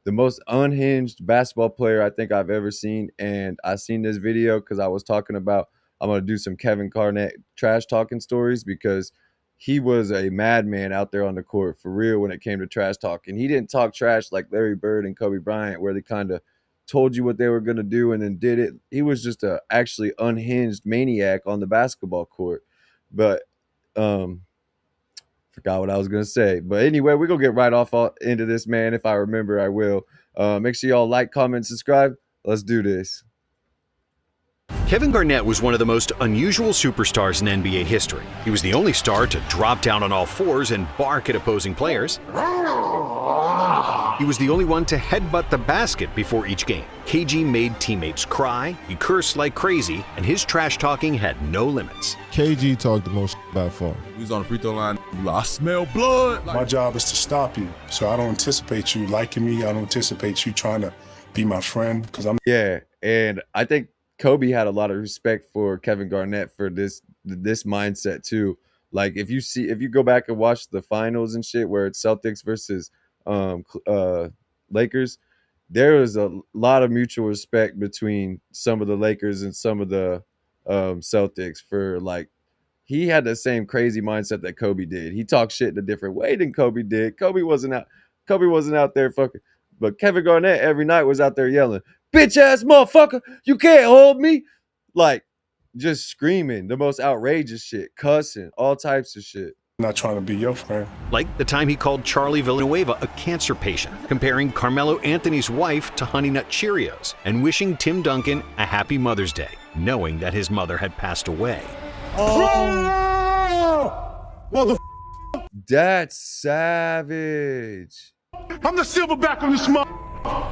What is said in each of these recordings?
the most unhinged basketball player I think I've ever seen. And I seen this video because I was talking about I'm gonna do some Kevin Garnett trash talking stories because he was a madman out there on the court for real when it came to trash talking. He didn't talk trash like Larry Bird and Kobe Bryant, where they kind of told you what they were gonna do and then did it. He was just a actually unhinged maniac on the basketball court. But um forgot what I was gonna say. But anyway, we're gonna get right off into this, man. If I remember, I will. Make sure y'all like, comment, subscribe. Let's do this. Kevin Garnett was one of the most unusual superstars in NBA history. He was the only star to drop down on all fours and bark at opposing players. He was the only one to headbutt the basket before each game. KG made teammates cry, he cursed like crazy, and his trash talking had no limits. KG talked the most by far. We was on the free throw line. I smell blood. My job is to stop you. So I don't anticipate you liking me. I don't anticipate you trying to be my friend because I'm. Yeah, and I think Kobe had a lot of respect for Kevin Garnett for this mindset too. Like if you go back and watch the finals and shit where it's Celtics versus Lakers, there was a lot of mutual respect between some of the Lakers and some of the Celtics for like he had the same crazy mindset that Kobe did. He talked shit in a different way than Kobe did. Kobe wasn't out there fucking, but Kevin Garnett every night was out there yelling, "Bitch ass motherfucker, you can't hold me." Like just screaming the most outrageous shit, cussing, all types of shit. I'm not trying to be your friend. Like the time he called Charlie Villanueva a cancer patient, comparing Carmelo Anthony's wife to Honey Nut Cheerios, and wishing Tim Duncan a happy Mother's Day, knowing that his mother had passed away. That's savage. I'm the silverback on this mother.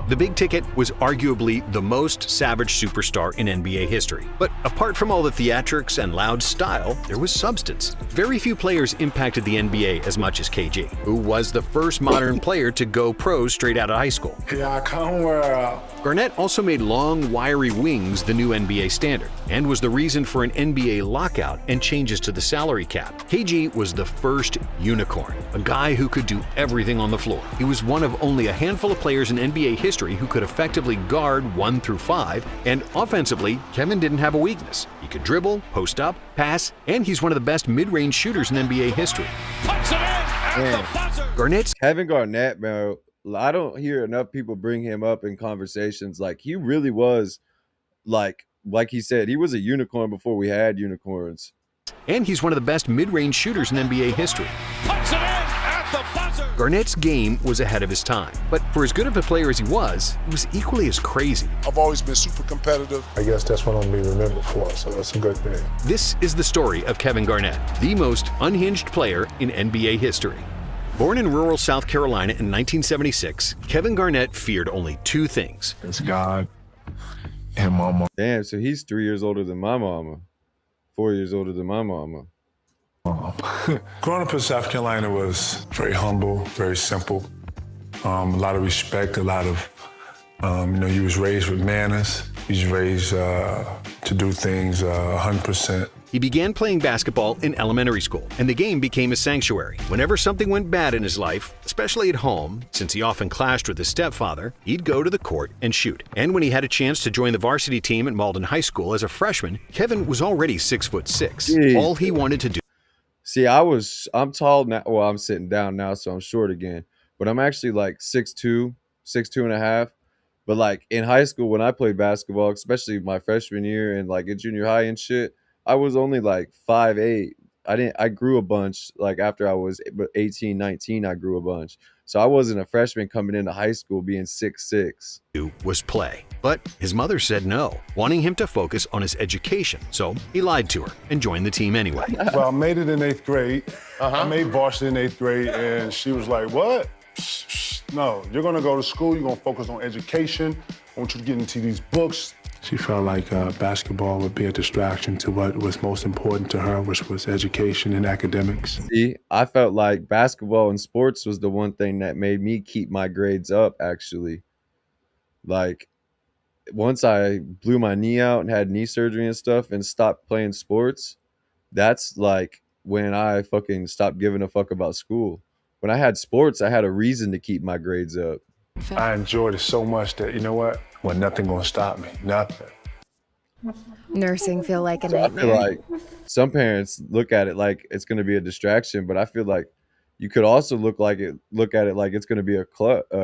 The Big Ticket was arguably the most savage superstar in NBA history. But apart from all the theatrics and loud style, there was substance. Very few players impacted the NBA as much as KG, who was the first modern player to go pro straight out of high school. Here I come where Garnett also made long, wiry wings the new NBA standard, and was the reason for an NBA lockout and changes to the salary cap. KG was the first unicorn, a guy who could do everything on the floor. He was one of only a handful of players in NBA history who could effectively guard 1 through 5, and offensively, Kevin didn't have a weakness. He could dribble, post up, pass, and he's one of the best mid-range shooters in NBA history. Garnett's Kevin Garnett, bro, I don't hear enough people bring him up in conversations. Like he really was like he said, he was a unicorn before we had unicorns. And he's one of the best mid-range shooters in NBA history. Garnett's game was ahead of his time, but for as good of a player as he was equally as crazy. I've always been super competitive. I guess that's what I'm being remembered for, so that's a good thing. This is the story of Kevin Garnett, the most unhinged player in NBA history. Born in rural South Carolina in 1976, Kevin Garnett feared only two things. It's God and mama. Damn, so he's 3 years older than my mama, 4 years older than my mama. Growing up in South Carolina was very humble, very simple. A lot of respect, a lot of, you was raised with manners. You was raised to do things 100%. He began playing basketball in elementary school, and the game became a sanctuary. Whenever something went bad in his life, especially at home, since he often clashed with his stepfather, he'd go to the court and shoot. And when he had a chance to join the varsity team at Malden High School as a freshman, Kevin was already 6'6". Jeez. All he wanted to do. See, I'm tall now. Well, I'm sitting down now, so I'm short again. But I'm actually like 6'2", 6'2.5". But like in high school when I played basketball, especially my freshman year and like in junior high and shit, I was only like 5'8". I grew a bunch. Like after I was 18, 19, I grew a bunch. So I wasn't a freshman coming into high school being 6'6". Was play. But his mother said no, wanting him to focus on his education. So he lied to her and joined the team anyway. Well, I made it in 8th grade. I made varsity in 8th grade, and she was like, what? No, you're gonna go to school, you're gonna focus on education. I want you to get into these books. She felt like basketball would be a distraction to what was most important to her, which was education and academics. See, I felt like basketball and sports was the one thing that made me keep my grades up, actually. Like, once I blew my knee out and had knee surgery and stuff and stopped playing sports, that's like when I fucking stopped giving a fuck about school. When I had sports, I had a reason to keep my grades up. I enjoyed it so much that, you know what? Well, nothing gonna stop me. Nothing. Nursing feel like a So I feel nightmare? like some parents look at it like it's gonna be a distraction, but I feel like you could also look at it like it's gonna be a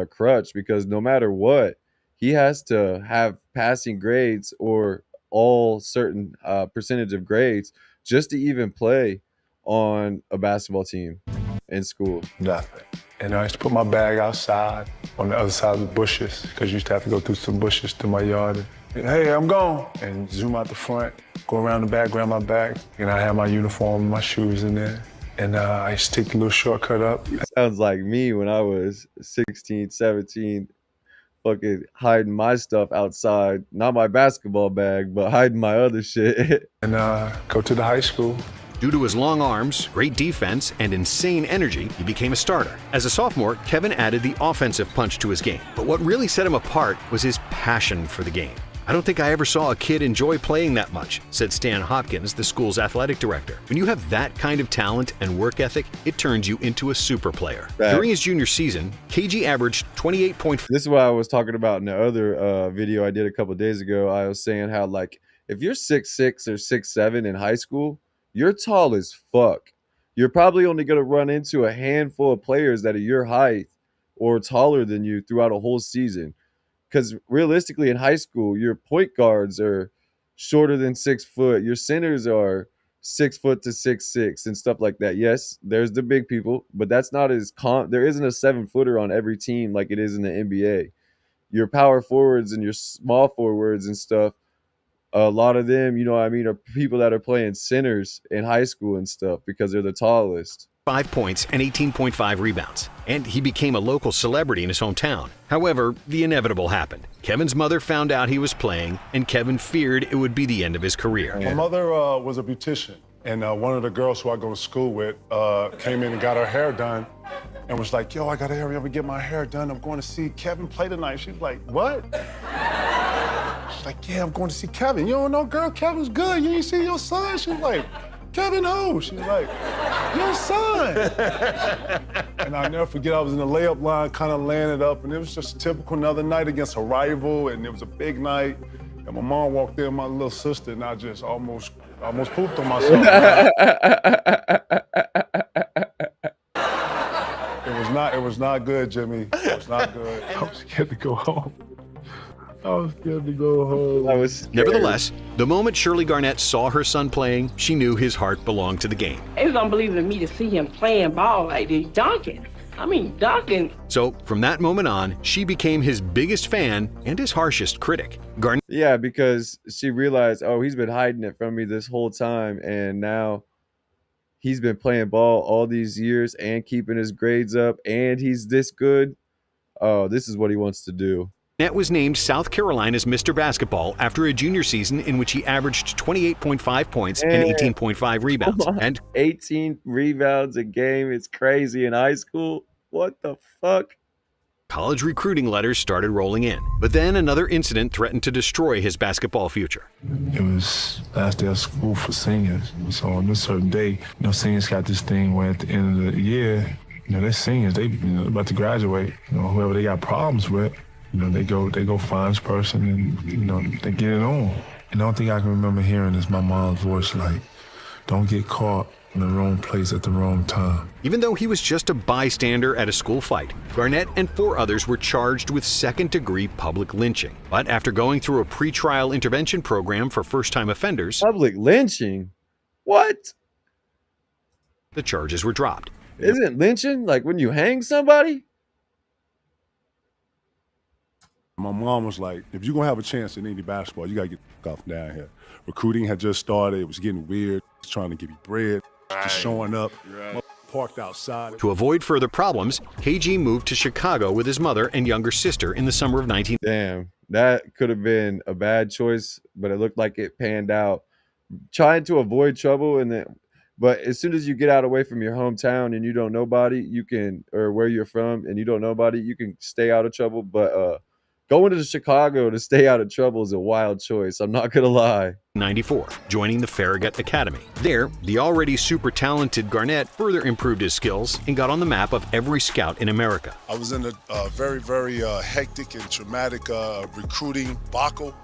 crutch because no matter what, he has to have passing grades or all certain percentage of grades just to even play on a basketball team in school. Nothing. And I used to put my bag outside on the other side of the bushes, because you used to have to go through some bushes to my yard. And, hey, I'm gone. And zoom out the front, go around the back, grab my bag. And I had my uniform, my shoes in there. And I used to take the little shortcut up. Sounds like me when I was 16, 17, fucking hiding my stuff outside. Not my basketball bag, but hiding my other shit. And go to the high school. Due to his long arms, great defense, and insane energy, he became a starter. As a sophomore, Kevin added the offensive punch to his game. But what really set him apart was his passion for the game. I don't think I ever saw a kid enjoy playing that much, said Stan Hopkins, the school's athletic director. When you have that kind of talent and work ethic, it turns you into a super player. Right. During his junior season, KG averaged 28.5. This is what I was talking about in the other video I did a couple of days ago. I was saying how, like, if you're 6'6" or 6'7" in high school, you're tall as fuck. You're probably only going to run into a handful of players that are your height or taller than you throughout a whole season. Because realistically, in high school, your point guards are shorter than 6 foot. Your centers are 6 foot to 6'6" and stuff like that. Yes, there's the big people, but that's not as there isn't a 7-footer on every team like it is in the NBA. Your power forwards and your small forwards and stuff, a lot of them, you know what I mean, are people that are playing centers in high school and stuff because they're the tallest. 5 points and 18.5 rebounds, and he became a local celebrity in his hometown. However, the inevitable happened. Kevin's mother found out he was playing, and Kevin feared it would be the end of his career. My mother was a beautician, and one of the girls who I go to school with came in and got her hair done and was like, yo, I gotta hurry up and get my hair done. I'm going to see Kevin play tonight. She's like, what? She's like, yeah, I'm going to see Kevin. You don't know, girl, Kevin's good. You ain't see your son? She's like, Kevin who? She's like, your son. And I'll never forget, I was in the layup line, kind of landed up, and it was just a typical another night against a rival, and it was a big night. And my mom walked in, my little sister, and I just almost pooped on myself. It was not good, Jimmy. It was not good. I was scared to go home. I was scared to go home. I was scared. Nevertheless, the moment Shirley Garnett saw her son playing, she knew his heart belonged to the game. It was unbelievable to me to see him playing ball like this, dunking. So from that moment on, she became his biggest fan and his harshest critic. Garnett. Yeah, because she realized, oh, he's been hiding it from me this whole time, and now he's been playing ball all these years and keeping his grades up, and he's this good. Oh, this is what he wants to do. Garnett was named South Carolina's Mr. Basketball after a junior season in which he averaged 28.5 points and 18.5 rebounds. And 18 rebounds a game. It's crazy in high school. What the fuck? college recruiting letters started rolling in. But then another incident threatened to destroy his basketball future. It was last day of school for seniors. So on this certain day, seniors got this thing where at the end of the year, they're seniors, they about to graduate. Whoever they got problems with, they go find this person and, they get it on. And the only thing I can remember hearing is my mom's voice like, don't get caught in the wrong place at the wrong time. Even though he was just a bystander at a school fight, Garnett and 4 others were charged with second-degree public lynching. But after going through a pretrial intervention program for first-time offenders... Public lynching? What? The charges were dropped. Isn't lynching like when you hang somebody? My mom was like, if you're going to have a chance in any basketball, you got to get the fuck off down here. Recruiting had just started. It was getting weird. Trying to give you bread, just showing up, parked outside. To avoid further problems, KG moved to Chicago with his mother and younger sister in the summer of 19... Damn, that could have been a bad choice, but it looked like it panned out. Trying to avoid trouble, but as soon as you get out away from your hometown and you don't know nobody, you can, or where you're from and you don't know nobody, you can stay out of trouble. But going to Chicago to stay out of trouble is a wild choice. I'm not gonna lie. 94, joining the Farragut Academy. There, the already super talented Garnett further improved his skills and got on the map of every scout in America. I was in a very, very hectic and traumatic recruiting debacle.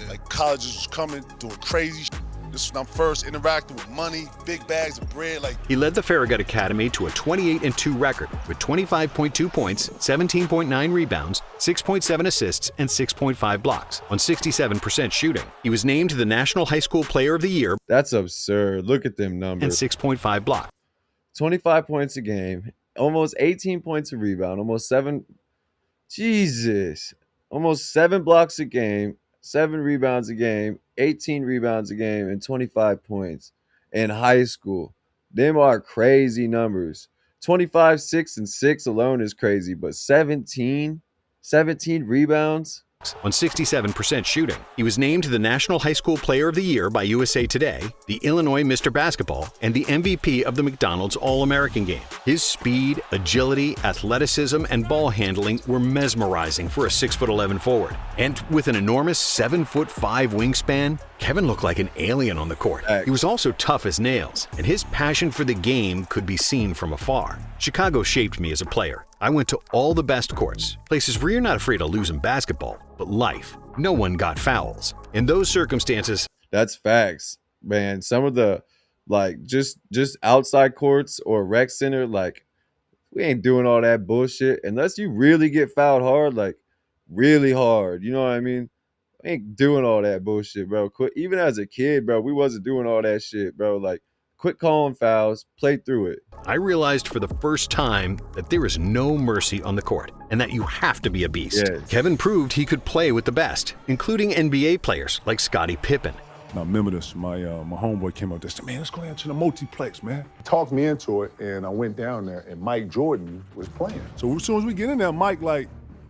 Like colleges was coming, doing crazy shit. This is when I'm first interacting with money, big bags of bread. Like He led the Farragut Academy to a 28-2 record with 25.2 points, 17.9 rebounds, 6.7 assists, and 6.5 blocks on 67% shooting. He was named the National High School Player of the Year. That's absurd. Look at them And numbers. 6.5 blocks. 25 points a game, almost 18 points a rebound, almost 7 blocks a game, 7 rebounds a game, 18 rebounds a game, and 25 points in high school. Them are crazy numbers. 25, 6, and 6 alone is crazy, but 17 rebounds. On 67% shooting. He was named the National High School Player of the Year by USA Today, the Illinois Mr. Basketball, and the MVP of the McDonald's All-American Game. His speed, agility, athleticism, and ball handling were mesmerizing for a 6'11" forward. And with an enormous 7'5" wingspan, Kevin looked like an alien on the court. He was also tough as nails, and his passion for the game could be seen from afar. Chicago shaped me as a player. I went to all the best courts, places where you're not afraid of losing basketball, but life. No one got fouls. In those circumstances, That's facts, man. Some of the just outside courts or rec center, like we ain't doing all that bullshit unless you really get fouled hard, like really hard. You know what I mean? We ain't doing all that bullshit, bro. Even as a kid, bro, we wasn't doing all that shit, bro. Like, quit calling fouls, play through it. I realized for the first time that there is no mercy on the court and that you have to be a beast. Yes. Kevin proved he could play with the best, including NBA players like Scottie Pippen. Now remember this, my homeboy came up there and said, man, let's go down to the multiplex, man. Talked me into it, and I went down there, and Mike Jordan was playing. So as soon as we get in there, Mike, like,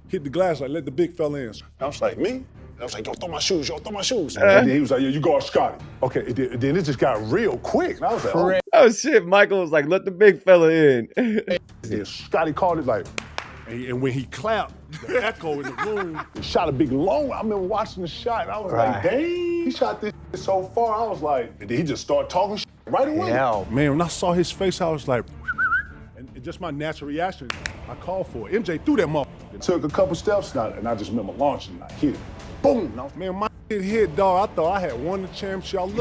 hit the glass, like, let the big fella in. I was like, me? I was like, yo, throw my shoes, yo, throw my shoes. And then he was like, yeah, you guard Scotty. Okay, then it just got real quick. And I was like, Oh shit, Michael was like, let the big fella in. And Scotty called it like, and when he clapped, the echo in the room, he shot a big long. I remember watching the shot, and I was like, dang, he shot this so far. I was like, and then he just started talking right away. Yeah. Man, when I saw his face, I was like, and just my natural reaction, I called for it. MJ threw that motherfucker. Took a couple steps, and I just remember launching, I hit it. Boom! Man, my hit, dog. I thought I had won the championship.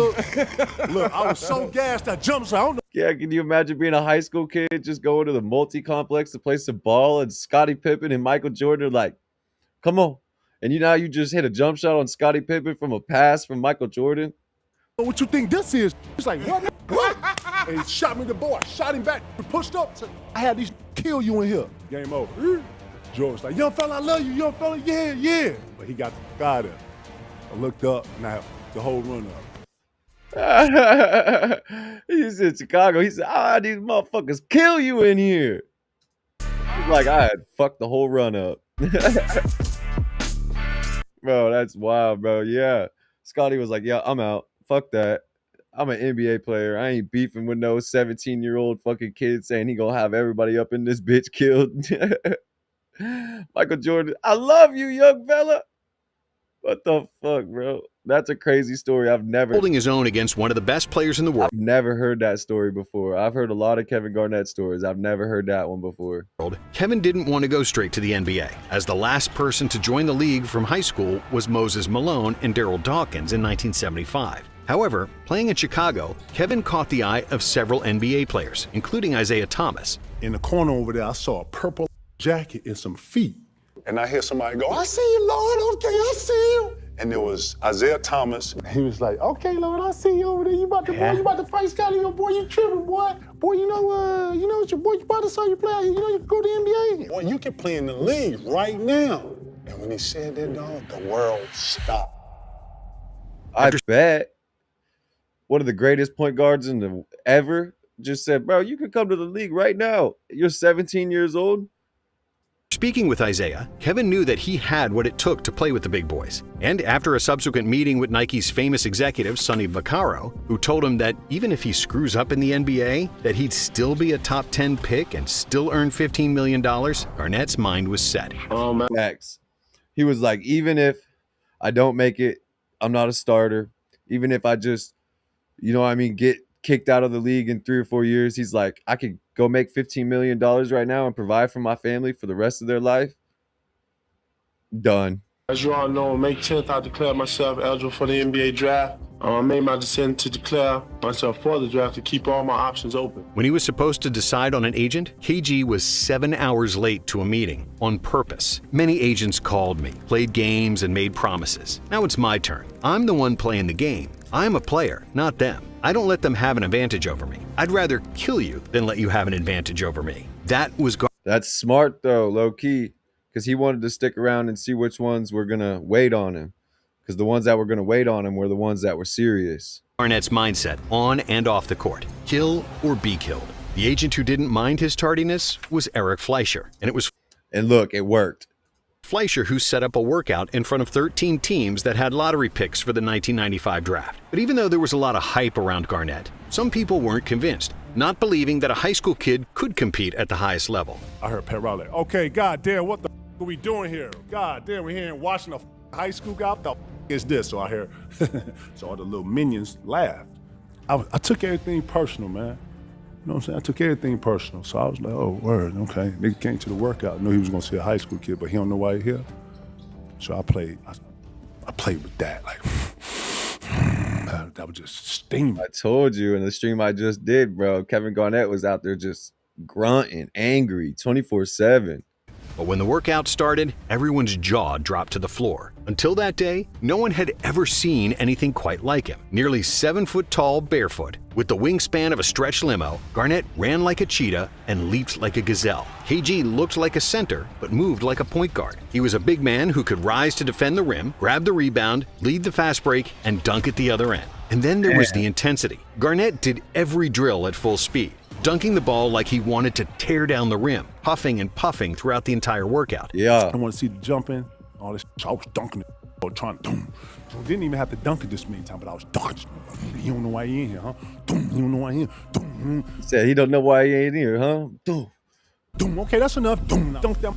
Look, I was so gassed, I jumped, so I don't know. Yeah, can you imagine being a high school kid just going to the multi-complex to play some ball and Scottie Pippen and Michael Jordan are like, come on. And you just hit a jump shot on Scottie Pippen from a pass from Michael Jordan. What you think this is? He's like, what? And he shot me the ball. I shot him back. He pushed up. I had these kill you in here. Game over. George was like, young fella, I love you, young fella. Yeah. But he got the fuck out of there. I looked up, now the whole run up. He's in Chicago. He said, these motherfuckers kill you in here. He's like, I had fucked the whole run up. Bro, that's wild, bro. Yeah. Scotty was like, yeah, I'm out. Fuck that. I'm an NBA player. I ain't beefing with no 17-year-old fucking kid saying he gonna have everybody up in this bitch killed. Michael Jordan, I love you, young fella. What the fuck, bro? That's a crazy story. Holding his own against one of the best players in the world. I've never heard that story before. I've heard a lot of Kevin Garnett stories. I've never heard that one before. Kevin didn't want to go straight to the NBA, as the last person to join the league from high school was Moses Malone and Darryl Dawkins in 1975. However, playing in Chicago, Kevin caught the eye of several NBA players, including Isaiah Thomas. In the corner over there, I saw a purple jacket and some feet. And I hear somebody go, I see you, Lord, okay, I see you. And there was Isaiah Thomas. He was like, okay, Lord, I see you over there. You about to fight Scotty, your boy, you tripping, boy. Boy, you know what your boy, you about to saw you play out here. You know you can go to the NBA. Boy, you can play in the league right now. And when he said that, dog, the world stopped. I bet one of the greatest point guards ever just said, bro, you can come to the league right now. You're 17 years old. Speaking with Isaiah, Kevin knew that he had what it took to play with the big boys. And after a subsequent meeting with Nike's famous executive, Sonny Vaccaro, who told him that even if he screws up in the NBA, that he'd still be a top 10 pick and still earn $15 million, Garnett's mind was set. Oh, man. He was like, even if I don't make it, I'm not a starter. even if I just, you know what I mean, get kicked out of the league in 3 or 4 years. He's like, I could go make $15 million right now and provide for my family for the rest of their life. Done. As you all know, on May 10th, I declared myself eligible for the NBA draft. I made my decision to declare myself for the draft to keep all my options open. When he was supposed to decide on an agent, KG was 7 hours late to a meeting on purpose. Many agents called me, played games, and made promises. Now it's my turn. I'm the one playing the game. I'm a player, not them. I don't let them have an advantage over me. I'd rather kill you than let you have an advantage over me. That was That's smart, though, low-key, because he wanted to stick around and see which ones were going to wait on him. Because the ones that were going to wait on him were the ones that were serious. Garnett's mindset on and off the court. Kill or be killed. The agent who didn't mind his tardiness was Eric Fleischer. And look, it worked. Fleischer who set up a workout in front of 13 teams that had lottery picks for the 1995 draft. But even though there was a lot of hype around Garnett, some people weren't convinced, not believing that a high school kid could compete at the highest level. I heard Pat Riley, okay, goddamn, what the are we doing here? Goddamn, we're here in Washington, high school guy. What the is this? So I hear, so all the little minions laughed. I took everything personal, man. You know what I'm saying? I took everything personal. So I was like, oh, word, okay. Nigga came to the workout, knew he was gonna see a high school kid, but he don't know why he here. So I played with that, like, that was just steaming. I told you in the stream I just did, bro, Kevin Garnett was out there just grunting, angry, 24/7. But when the workout started, everyone's jaw dropped to the floor. Until that day, no one had ever seen anything quite like him. Nearly 7 foot tall, barefoot, with the wingspan of a stretch limo, Garnett ran like a cheetah and leaped like a gazelle. KG looked like a center, but moved like a point guard. He was a big man who could rise to defend the rim, grab the rebound, lead the fast break, and dunk at the other end. And then there was the intensity. Garnett did every drill at full speed, dunking the ball like he wanted to tear down the rim, puffing and puffing throughout the entire workout. Yeah. I want to see the jumping, all this. So I was dunking it, or trying to didn't even have to dunk it this many times, but I was dunking. He don't know why he in here, huh? He don't know why he in here. Said he don't know why he ain't here, huh? Okay, that's enough. Dunk them.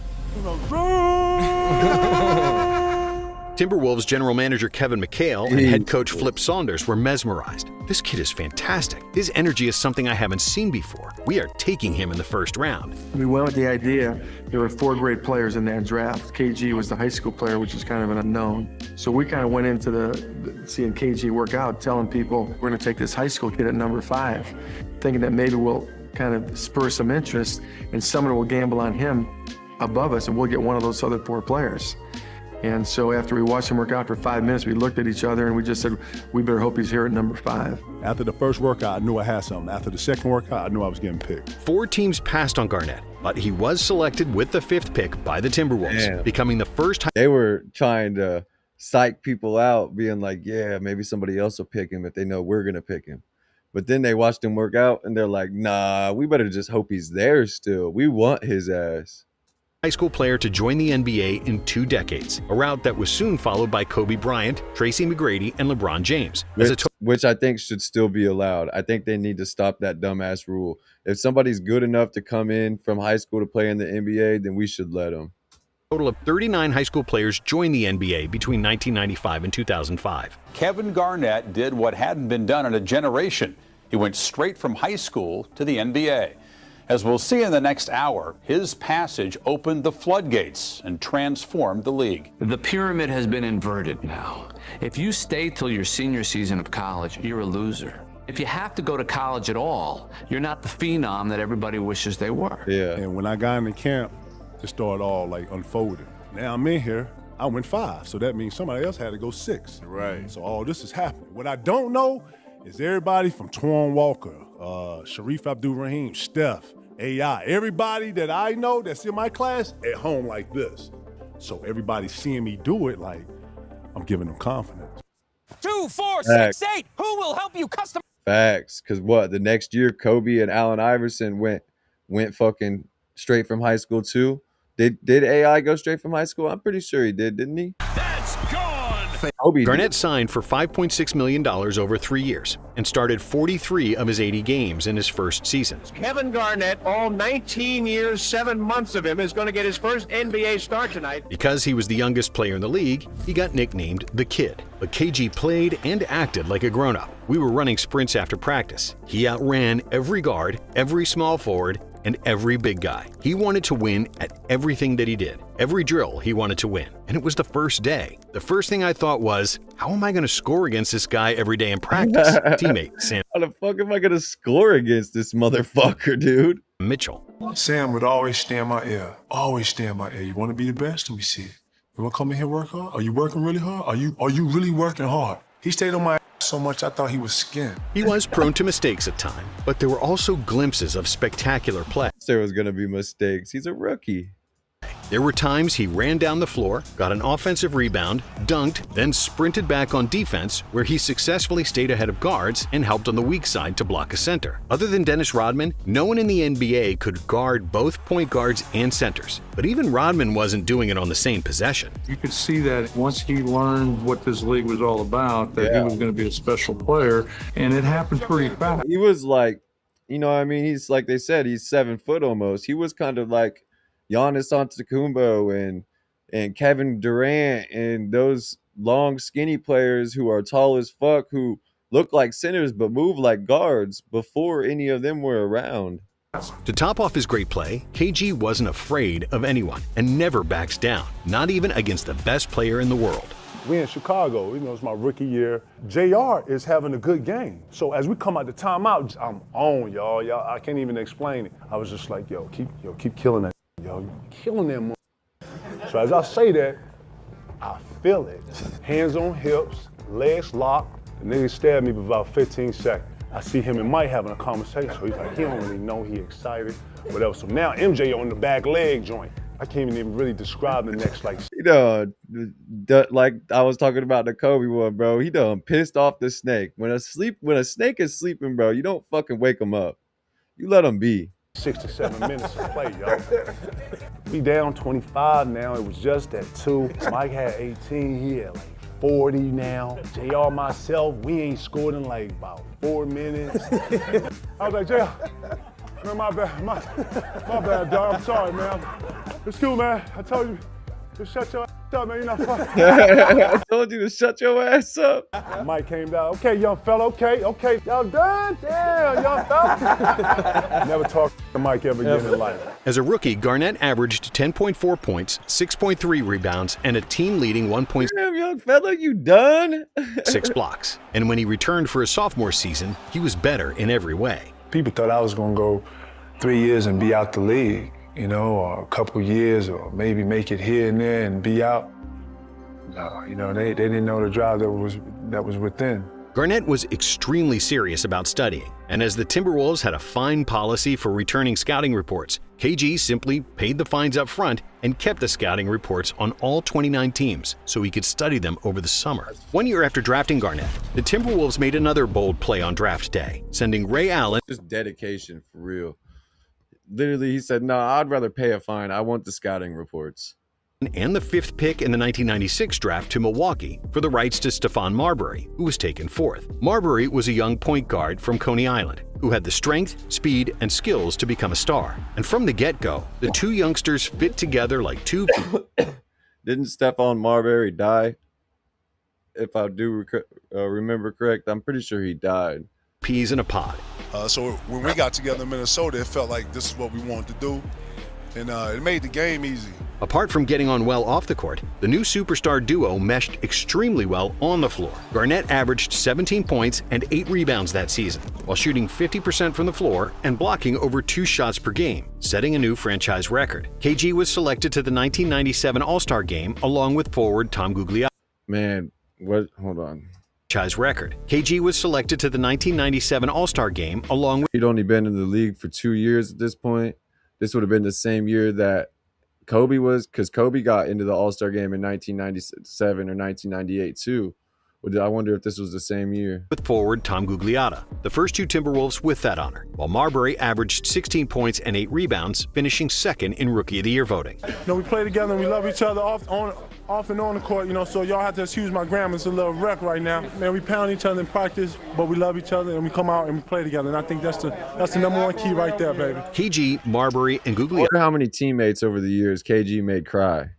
Timberwolves general manager Kevin McHale and head coach Flip Saunders were mesmerized. This kid is fantastic. His energy is something I haven't seen before. We are taking him in the first round. We went with the idea, there were 4 great players in that draft. KG was the high school player, which is kind of an unknown. So we kind of went into seeing KG work out, telling people we're going to take this high school kid at number 5, thinking that maybe we'll kind of spur some interest and someone will gamble on him above us and we'll get one of those other 4 players. And so after we watched him work out for 5 minutes, we looked at each other and we just said, we better hope he's here at number 5. After the first workout, I knew I had something. After the second workout, I knew I was getting picked. 4 teams passed on Garnett, but he was selected with the 5th pick by the Timberwolves, becoming the first. They were trying to psych people out, being like, yeah, maybe somebody else will pick him if they know we're going to pick him. But then they watched him work out and they're like, nah, we better just hope he's there still. We want his ass. High school player to join the NBA in 2 decades, a route that was soon followed by Kobe Bryant, Tracy McGrady, and LeBron James. Which I think should still be allowed. I think they need to stop that dumbass rule. If somebody's good enough to come in from high school to play in the NBA, then we should let them. A total of 39 high school players joined the NBA between 1995 and 2005. Kevin Garnett did what hadn't been done in a generation. He went straight from high school to the NBA. As we'll see in the next hour, his passage opened the floodgates and transformed the league. The pyramid has been inverted now. If you stay till your senior season of college, you're a loser. If you have to go to college at all, you're not the phenom that everybody wishes they were. Yeah. And when I got into camp, it started all like unfolding. Now I'm in here, I went 5, so that means somebody else had to go 6. Right. So all this is happening. What I don't know is everybody from Twan Walker, Sharif Abdul-Rahim, Steph, AI, everybody that I know that's in my class at home like this. So everybody seeing me do it, like, I'm giving them confidence. 2, 4, 6, 8. Who will help you custom? Facts. Because what, the next year, Kobe and Allen Iverson went fucking straight from high school too. Did AI go straight from high school? I'm pretty sure he did, didn't he? That's gone. Garnett signed for $5.6 million over 3 years and started 43 of his 80 games in his first season. Kevin Garnett, all 19 years, 7 months of him, is going to get his first NBA start tonight. Because he was the youngest player in the league, he got nicknamed the Kid. But KG played and acted like a grown-up. We were running sprints after practice. He outran every guard, every small forward, and every big guy. He wanted to win at everything that he did. Every drill he wanted to win. And it was the first day. The first thing I thought was, how am I going to score against this guy every day in practice? Teammate Sam. How the fuck am I going to score against this motherfucker, dude? Mitchell. Sam would always stay in my ear. Always stay in my ear. You want to be the best? Let me see it. You want to come in here and work hard? Are you working really hard? Are you really working hard? He stayed on my ass so much I thought he was skinned. He was prone to mistakes at times, but there were also glimpses of spectacular play. There was going to be mistakes. He's a rookie. There were times he ran down the floor, got an offensive rebound, dunked, then sprinted back on defense, where he successfully stayed ahead of guards and helped on the weak side to block a center. Other than Dennis Rodman, no one in the NBA could guard both point guards and centers. But even Rodman wasn't doing it on the same possession. You could see that once he learned what this league was all about, that he was going to be a special player, and it happened pretty fast. He was like, you know what I mean? He's like they said, he's 7 foot almost. He was kind of like Giannis Antetokounmpo and Kevin Durant and those long, skinny players who are tall as fuck, who look like centers but move like guards before any of them were around. To top off his great play, KG wasn't afraid of anyone and never backs down, not even against the best player in the world. We in Chicago, it's my rookie year. JR is having a good game. So as we come out the timeout, I'm on, y'all. I can't even explain it. I was just like, keep killing that. Yo, you killing them. So as I say that, I feel it. Hands on hips, legs locked. The nigga stabbed me for about 15 seconds. I see him and Mike having a conversation. So he's like, he don't really know, he excited, whatever. So now MJ on the back leg joint. I can't even really describe the next, like. Like I was talking about the Kobe one, bro. He done pissed off the snake. When a snake is sleeping, bro, you don't fucking wake him up. You let him be. 6 to 7 minutes to play, y'all. We down 25 now. It was just at 2. Mike had 18. He had like 40 now. JR, myself, we ain't scored in like about 4 minutes. I was like, JR, man, my bad, dog. I'm sorry, man. It's cool, man. I told you, just shut your ass up, man. You're not fucking. I told you to shut your ass up. Mike came down. Okay, young fella. Okay. Y'all done? Damn, young fella. Never talk to Mike ever again in life. As a rookie, Garnett averaged 10.4 points, 6.3 rebounds, and a team-leading 1.6 Damn, young fella, you done? blocks. And when he returned for his sophomore season, he was better in every way. People thought I was going to go 3 years and be out the league, or a couple years, or maybe make it here and there and be out. No, they didn't know the drive that was within. Garnett was extremely serious about studying, and as the Timberwolves had a fine policy for returning scouting reports, KG simply paid the fines up front and kept the scouting reports on all 29 teams so he could study them over the summer. 1 year after drafting Garnett, the Timberwolves made another bold play on draft day, sending Ray Allen. Just dedication for real. Literally, he said, no, I'd rather pay a fine. I want the scouting reports. And the 5th pick in the 1996 draft to Milwaukee for the rights to Stephon Marbury, who was taken 4th. Marbury was a young point guard from Coney Island who had the strength, speed, and skills to become a star. And from the get-go, the two youngsters fit together like two. Didn't Stephon Marbury die? If I do remember correct, I'm pretty sure he died. Peas in a pod. So when we got together in Minnesota, it felt like this is what we wanted to do, and it made the game easy. Apart from getting on well off the court, the new superstar duo meshed extremely well on the floor. Garnett averaged 17 points and 8 rebounds that season, while shooting 50% from the floor and blocking over 2 shots per game, setting a new franchise record. KG was selected to the 1997 All-Star Game along with forward Tom Gugliotta. Man, what? Hold on. Franchise record. KG was selected to the 1997 All-Star Game along with. He'd only been in the league for 2 years at this point. This would have been the same year that Kobe was, because Kobe got into the All-Star game in 1997 or 1998 too, I wonder if this was the same year. With forward Tom Gugliotta, the first two Timberwolves with that honor, while Marbury averaged 16 points and 8 rebounds, finishing second in Rookie of the Year voting. You know, we play together and we love each other off and on the court, you know, so y'all have to excuse my grammar. It's a little wreck right now. Man, we pound each other in practice, but we love each other and we come out and we play together. And I think that's the #1 key right there, baby. KG, Marbury, and I Gugliotta. wonder how many teammates over the years KG made cry.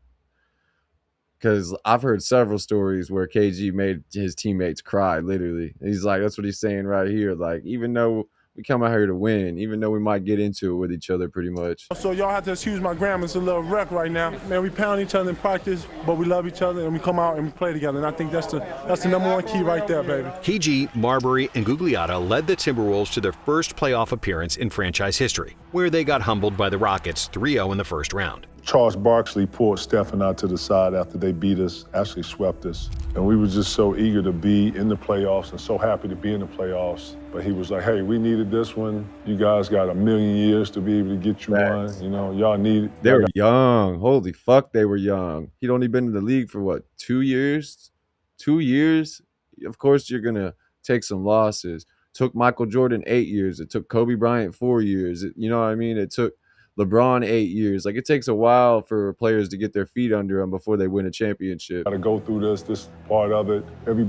Because I've heard several stories where KG made his teammates cry, literally. He's like, that's what he's saying right here. Like, even though we come out here to win, even though we might get into it with each other pretty much. So y'all have to excuse my grammar. It's a little wreck right now. Man, we pound each other in practice, but we love each other and we come out and we play together. And I think that's the #1 key right there, baby. KG, Marbury, and Gugliotta led the Timberwolves to their first playoff appearance in franchise history, where they got humbled by the Rockets 3-0 in the first round. Charles Barkley pulled Stephen out to the side after they beat us, actually swept us. And we were just so eager to be in the playoffs and so happy to be in the playoffs. But he was like, hey, we needed this one. You guys got 1,000,000 years to be able to get you one. You know, y'all need it. They were young. Holy fuck, they were young. He'd only been in the league for what, 2 years? 2 years? Of course you're going to take some losses. Took Michael Jordan 8 years. It took Kobe Bryant 4 years. You know what I mean? It took LeBron 8 years. Like, it takes a while for players to get their feet under them before they win a championship. Got to go through this part of it. Every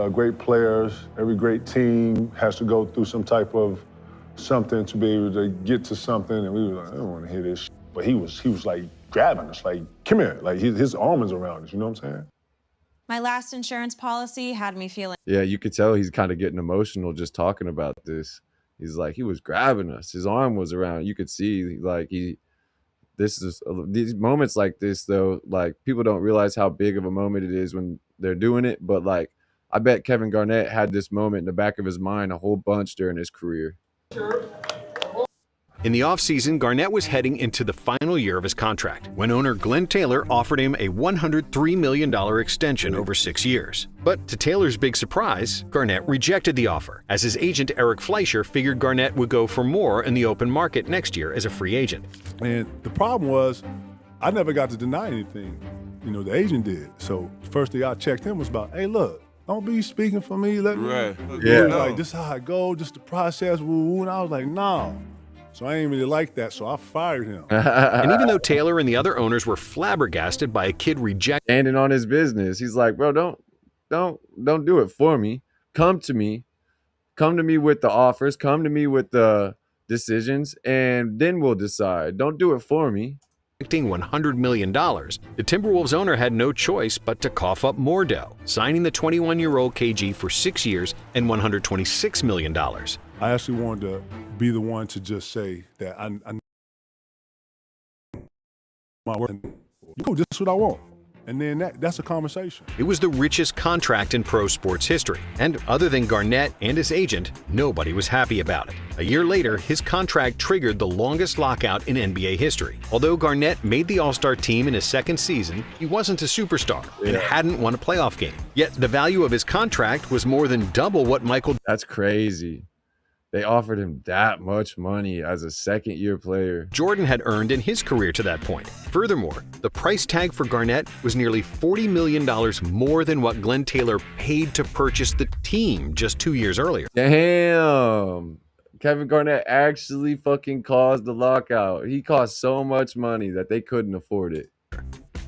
great players, every great team has to go through some type of something to be able to get to something. And we were like, I don't want to hear this shit. But he was like grabbing us, like, come here. Like his arm is around us, you know what I'm saying? My last insurance policy had me feeling. Yeah, you could tell he's kind of getting emotional just talking about this. He's like, he was grabbing us. His arm was around. You could see, like, these moments like this, though, like, people don't realize how big of a moment it is when they're doing it. But, like, I bet Kevin Garnett had this moment in the back of his mind a whole bunch during his career. In the offseason, Garnett was heading into the final year of his contract when owner Glenn Taylor offered him a $103 million extension over 6 years. But to Taylor's big surprise, Garnett rejected the offer, as his agent Eric Fleischer figured Garnett would go for more in the open market next year as a free agent. And the problem was, I never got to deny anything. You know, the agent did. So the first thing I checked him was about, hey, look, don't be speaking for me. Let me. Right. Yeah. Like, this is how I go, just the process, woo-woo. And I was like, nah. So I ain't really like that, so I fired him. And even though Taylor and the other owners were flabbergasted by a kid rejecting standing on his business, he's like, bro, don't do it for me. Come to me with the offers, come to me with the decisions, and then we'll decide. Don't do it for me. $100 million, the Timberwolves owner had no choice but to cough up more dough, signing the 21-year-old KG for 6 years and $126 million. I actually wanted to be the one to just say that I my work. You know, this is what I want. And then that's a conversation. It was the richest contract in pro sports history. And other than Garnett and his agent, nobody was happy about it. A year later, his contract triggered the longest lockout in NBA history. Although Garnett made the All-Star team in his second season, he wasn't a superstar and hadn't won a playoff game. Yet the value of his contract was more than double what Michael. That's crazy. They offered him that much money as a second-year player Jordan had earned in his career to that point. Furthermore, the price tag for Garnett was nearly $40 million more than what Glenn Taylor paid to purchase the team just 2 years earlier. Damn. Kevin Garnett actually fucking caused the lockout. He cost so much money that they couldn't afford it.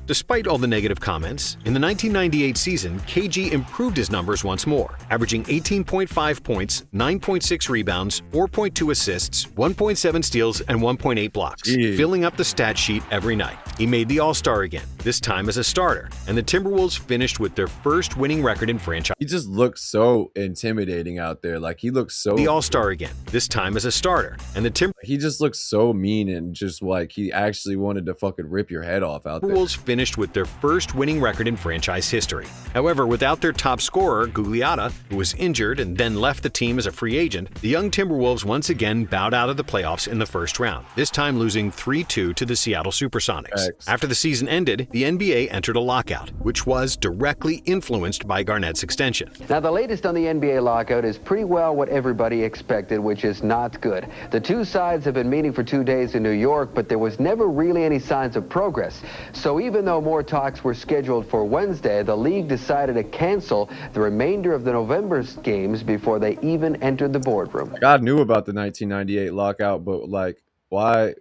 Despite all the negative comments, in the 1998 season, KG improved his numbers once more, averaging 18.5 points, 9.6 rebounds, 4.2 assists, 1.7 steals, and 1.8 blocks, filling up the stat sheet every night. He made the All-Star again, this time as a starter, and the Timberwolves finished with their first winning record in franchise. He just looks so intimidating out there. Like, he looks so... The All-Star again, this time as a starter, and the He just looks so mean and just like he actually wanted to fucking rip your head off out there. Timberwolves finished with their first winning record in franchise history. However, without their top scorer, Gugliotta, who was injured and then left the team as a free agent, the young Timberwolves once again bowed out of the playoffs in the first round, this time losing 3-2 to the Seattle Supersonics. After the season ended, the NBA entered a lockout, which was directly influenced by Garnett's extension. Now, the latest on the NBA lockout is pretty well what everybody expected, which is not good. The two sides have been meeting for 2 days in New York, but there was never really any signs of progress. So even though more talks were scheduled for Wednesday, the league decided to cancel the remainder of the November games before they even entered the boardroom. God knew about the 1998 lockout, but like, why?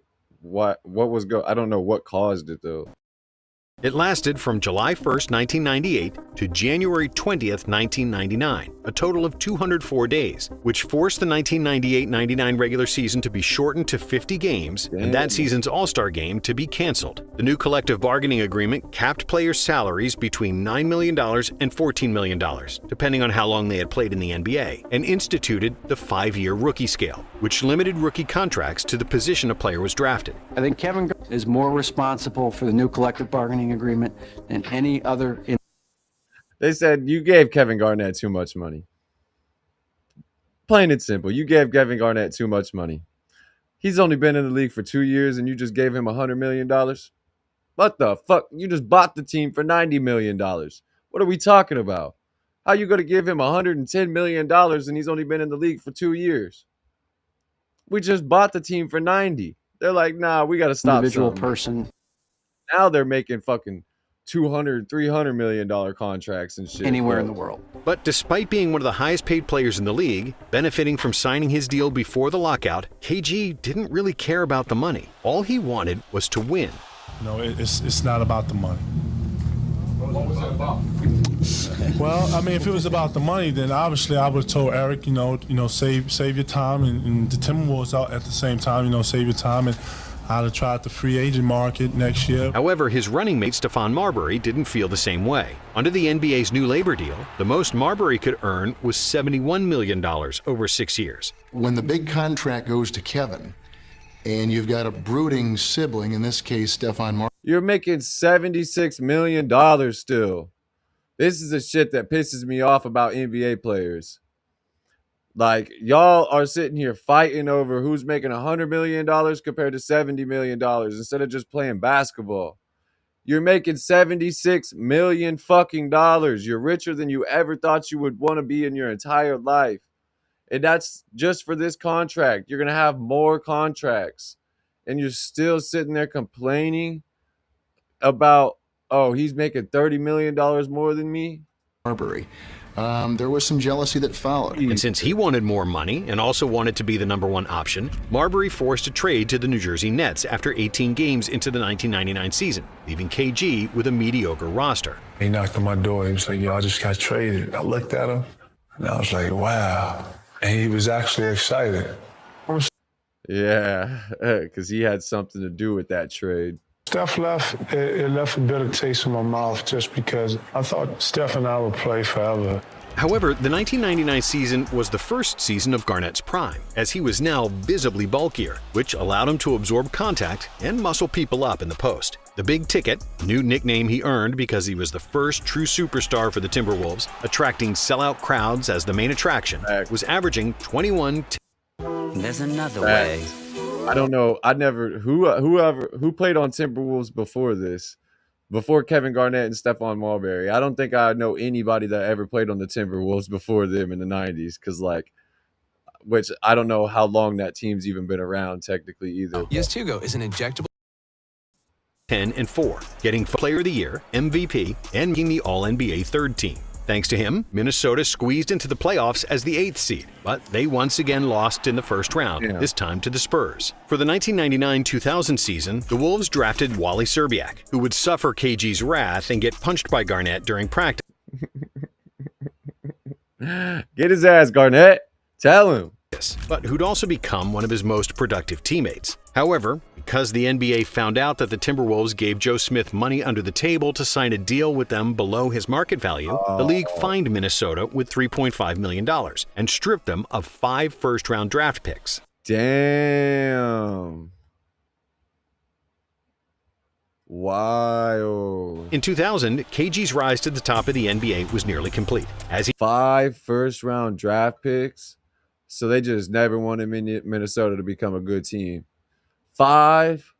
What was I don't know what caused it though. It lasted from July 1st, 1998 to January 20th, 1999, a total of 204 days, which forced the 1998-99 regular season to be shortened to 50 games and that season's All-Star game to be canceled. The new collective bargaining agreement capped players' salaries between $9 million and $14 million, depending on how long they had played in the NBA, and instituted the 5-year rookie scale, which limited rookie contracts to the position a player was drafted. I think Kevin is more responsible for the new collective bargaining agreement than any other. They said you gave Kevin Garnett too much money. Plain and simple. You gave Kevin Garnett too much money. He's only been in the league for 2 years and you just gave him $100 million? What the fuck? You just bought the team for $90 million. What are we talking about? How you going to give him $110 million and he's only been in the league for 2 years? We just bought the team for 90. They're like, nah, we got to stop Individual something. person. Now they're making fucking $200, $300 million contracts and shit. Anywhere in the world. But despite being one of the highest paid players in the league, benefiting from signing his deal before the lockout, KG didn't really care about the money. All he wanted was to win. You know, it's not about the money. What was it about? Well, I mean, if it was about the money, then obviously I would have told Eric, save your time, and the Timberwolves out at the same time, save your time, and I'd have tried the free agent market next year. However, his running mate Stephon Marbury didn't feel the same way. Under the NBA's new labor deal, the most Marbury could earn was $71 million over 6 years. When the big contract goes to Kevin, and you've got a brooding sibling, in this case, Stephon Marbury. You're making $76 million still. This is the shit that pisses me off about NBA players. Like, y'all are sitting here fighting over who's making $100 million compared to $70 million instead of just playing basketball. You're making $76 million fucking dollars. You're richer than you ever thought you would want to be in your entire life. And that's just for this contract. You're going to have more contracts. And you're still sitting there complaining about, oh, he's making $30 million more than me? Marbury. There was some jealousy that followed. And since he wanted more money and also wanted to be the #1 option, Marbury forced a trade to the New Jersey Nets after 18 games into the 1999 season, leaving KG with a mediocre roster. He knocked on my door. He was like, yo, I just got traded. I looked at him, and I was like, wow. And he was actually excited. Yeah, because he had something to do with that trade. Steph left, it left a bitter taste in my mouth just because I thought Steph and I would play forever. However, the 1999 season was the first season of Garnett's prime, as he was now visibly bulkier, which allowed him to absorb contact and muscle people up in the post. The Big Ticket, a new nickname he earned because he was the first true superstar for the Timberwolves, attracting sellout crowds as the main attraction, was averaging 21. There's another way. I don't know. I never who played on Timberwolves before this, before Kevin Garnett and Stephon Marbury. I don't think I know anybody that ever played on the Timberwolves before them in the 90s. Because which I don't know how long that team's even been around technically either. Yes, Hugo is an injectable. 10 and 4, getting Player of the Year, MVP, and making the All-NBA third team. Thanks to him, Minnesota squeezed into the playoffs as the 8th seed, but they once again lost in the first round, this time to the Spurs. For the 1999-2000 season, the Wolves drafted Wally Szczerbiak, who would suffer KG's wrath and get punched by Garnett during practice. Get his ass, Garnett. Tell him. But who'd also become one of his most productive teammates. However, because the NBA found out that the Timberwolves gave Joe Smith money under the table to sign a deal with them below his market value, the league fined Minnesota with $3.5 million and stripped them of 5 first-round draft picks. Damn. Wow. In 2000, KG's rise to the top of the NBA was nearly complete. As he 5 first-round draft picks? So they just never wanted Minnesota to become a good team. 5?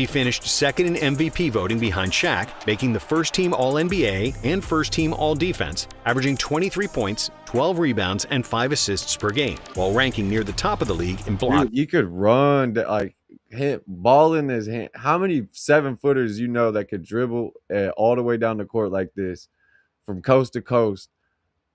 He finished second in MVP voting behind Shaq, making the first-team All-NBA and first-team All-Defense, averaging 23 points, 12 rebounds, and 5 assists per game, while ranking near the top of the league in block. Dude, you could run, like, hit ball in his hand. How many 7-footers you know that could dribble all the way down the court like this from coast to coast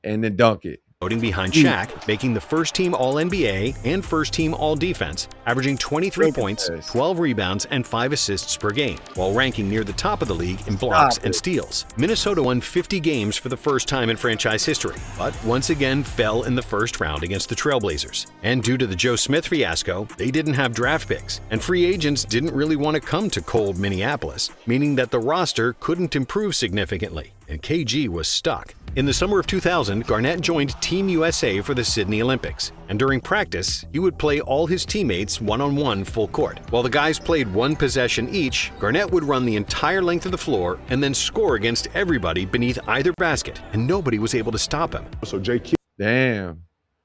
and then dunk it? Voting behind Shaq, making the first-team All-NBA and first-team All-Defense, averaging 23 points, 12 rebounds, and 5 assists per game, while ranking near the top of the league in blocks and steals. Minnesota won 50 games for the first time in franchise history, but once again fell in the first round against the Trailblazers. And due to the Joe Smith fiasco, they didn't have draft picks, and free agents didn't really want to come to cold Minneapolis, meaning that the roster couldn't improve significantly, and KG was stuck. In the summer of 2000, Garnett joined Team USA for the Sydney Olympics, and during practice, he would play all his teammates one-on-one full court. While the guys played one possession each, Garnett would run the entire length of the floor and then score against everybody beneath either basket, and nobody was able to stop him. So JQ, damn,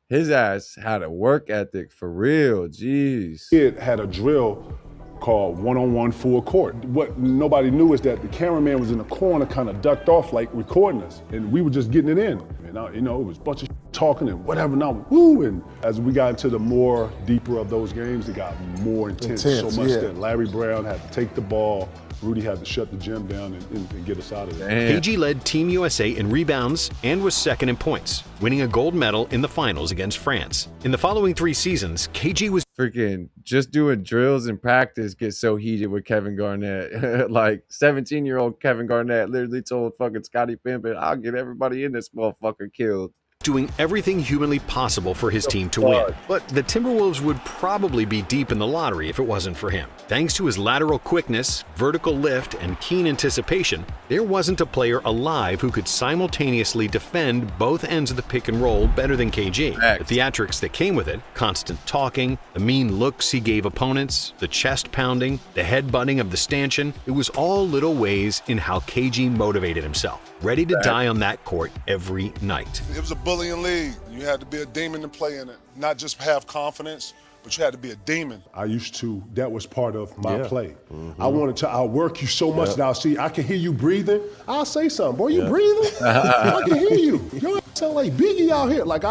his ass had a work ethic for real. Jeez. Kid had a drill called one-on-one full court. What nobody knew is that the cameraman was in the corner kind of ducked off like recording us, and we were just getting it in. And you know, it was a bunch of talking and whatever, now woo, and as we got into the more deeper of those games, it got more intense so much that Larry Brown had to take the ball, Rudy had to shut the gym down and get us out of there. KG led Team USA in rebounds and was second in points, winning a gold medal in the finals against France. In the following 3 seasons, KG was freaking just doing drills in practice gets so heated with Kevin Garnett. Like 17-year-old Kevin Garnett literally told fucking Scottie Pippen, I'll get everybody in this motherfucker killed. Doing everything humanly possible for his team to win. But the Timberwolves would probably be deep in the lottery if it wasn't for him. Thanks to his lateral quickness, vertical lift, and keen anticipation, there wasn't a player alive who could simultaneously defend both ends of the pick and roll better than KG. The theatrics that came with it, constant talking, the mean looks he gave opponents, the chest pounding, the headbutting of the stanchion, it was all little ways in how KG motivated himself, ready to die on that court every night. It was a bullying league. You had to be a demon to play in it. Not just have confidence, but you had to be a demon. That was part of my play. I wanted to outwork you so much. Now, see, I can hear you breathing. I'll say something. Boy, you breathing? I can hear you. You sound like Biggie out here. Like,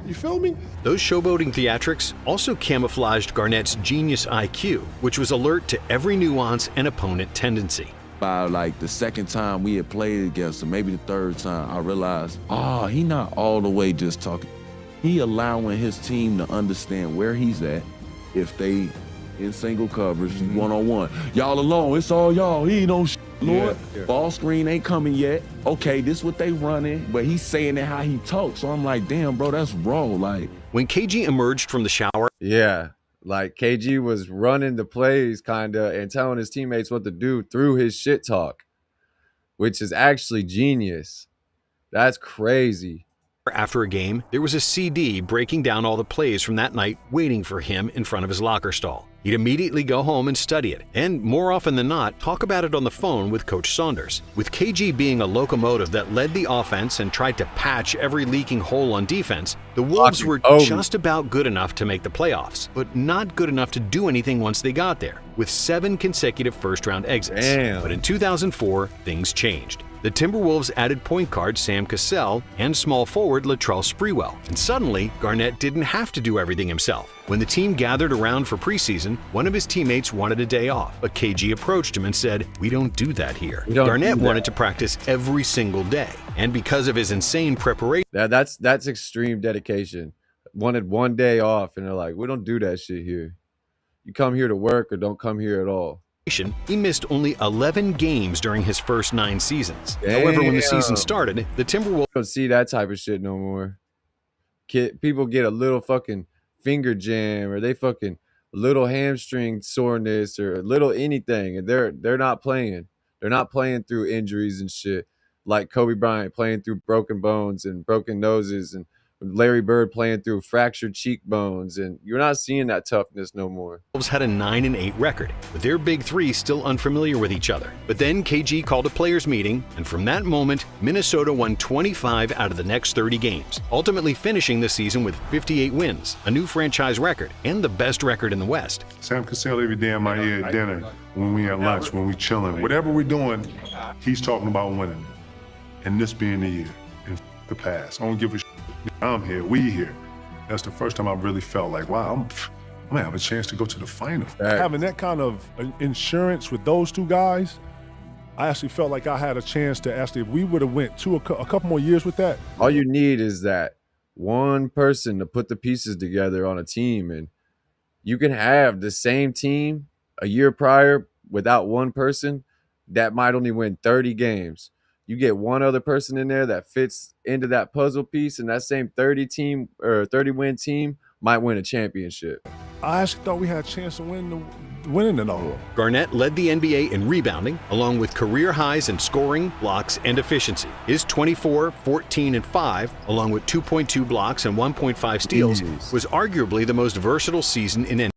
you feel me? Those showboating theatrics also camouflaged Garnett's genius IQ, which was alert to every nuance and opponent tendency. By like the second time we had played against him, maybe the third time, I realized, he not all the way just talking. He allowing his team to understand where he's at. If they in single coverage, one-on-one. Y'all alone, it's all y'all. He ain't no shit, Lord. Ball screen ain't coming yet. Okay, this what they running, but he's saying it how he talks. So I'm like, damn, bro, that's raw. Like, when KG emerged from the shower. Like KG was running the plays kind of and telling his teammates what to do through his shit talk, which is actually genius. That's crazy. After a game, there was a CD breaking down all the plays from that night waiting for him in front of his locker stall. He'd immediately go home and study it, and more often than not, talk about it on the phone with Coach Saunders. With KG being a locomotive that led the offense and tried to patch every leaking hole on defense, the Wolves were just about good enough to make the playoffs, but not good enough to do anything once they got there, with 7 consecutive first-round exits. But in 2004, things changed. The Timberwolves added point guard Sam Cassell and small forward Latrell Sprewell, and suddenly Garnett didn't have to do everything himself. When the team gathered around for preseason, one of his teammates wanted a day off, but KG approached him and said, "We don't do that here." Garnett wanted to practice every single day, and because of his insane preparation, that's extreme dedication. Wanted one day off, and they're like, "We don't do that shit here. You come here to work or don't come here at all." He missed only 11 games during his first 9 seasons. However, when the season started, the Timberwolves don't see that type of shit no more. People get a little fucking finger jam or they fucking little hamstring soreness or a little anything, and they're not playing. They're not playing through injuries and shit like Kobe Bryant playing through broken bones and broken noses and Larry Bird playing through fractured cheekbones, and you're not seeing that toughness no more. Wolves had a 9-8 record, with their big three still unfamiliar with each other. But then KG called a players' meeting, and from that moment, Minnesota won 25 out of the next 30 games, ultimately finishing the season with 58 wins, a new franchise record, and the best record in the West. Sam Cassell every day in my ear at dinner, when we at lunch, when we chilling. Whatever we're doing, he's talking about winning. And this being the year, and the past. I don't give a shit. I'm here, we here. That's the first time I really felt like, wow, I'm gonna have a chance to go to the final. Having that kind of insurance with those two guys, I actually felt like I had a chance to actually, if we would have went a couple more years with that. All you need is that one person to put the pieces together on a team, and you can have the same team a year prior without one person that might only win 30 games. You get one other person in there that fits into that puzzle piece, and that same 30-win team might win a championship. I actually thought we had a chance of winning it all. Garnett led the NBA in rebounding, along with career highs in scoring, blocks, and efficiency. His 24, 14, and 5, along with 2.2 blocks and 1.5 steals, was arguably the most versatile season in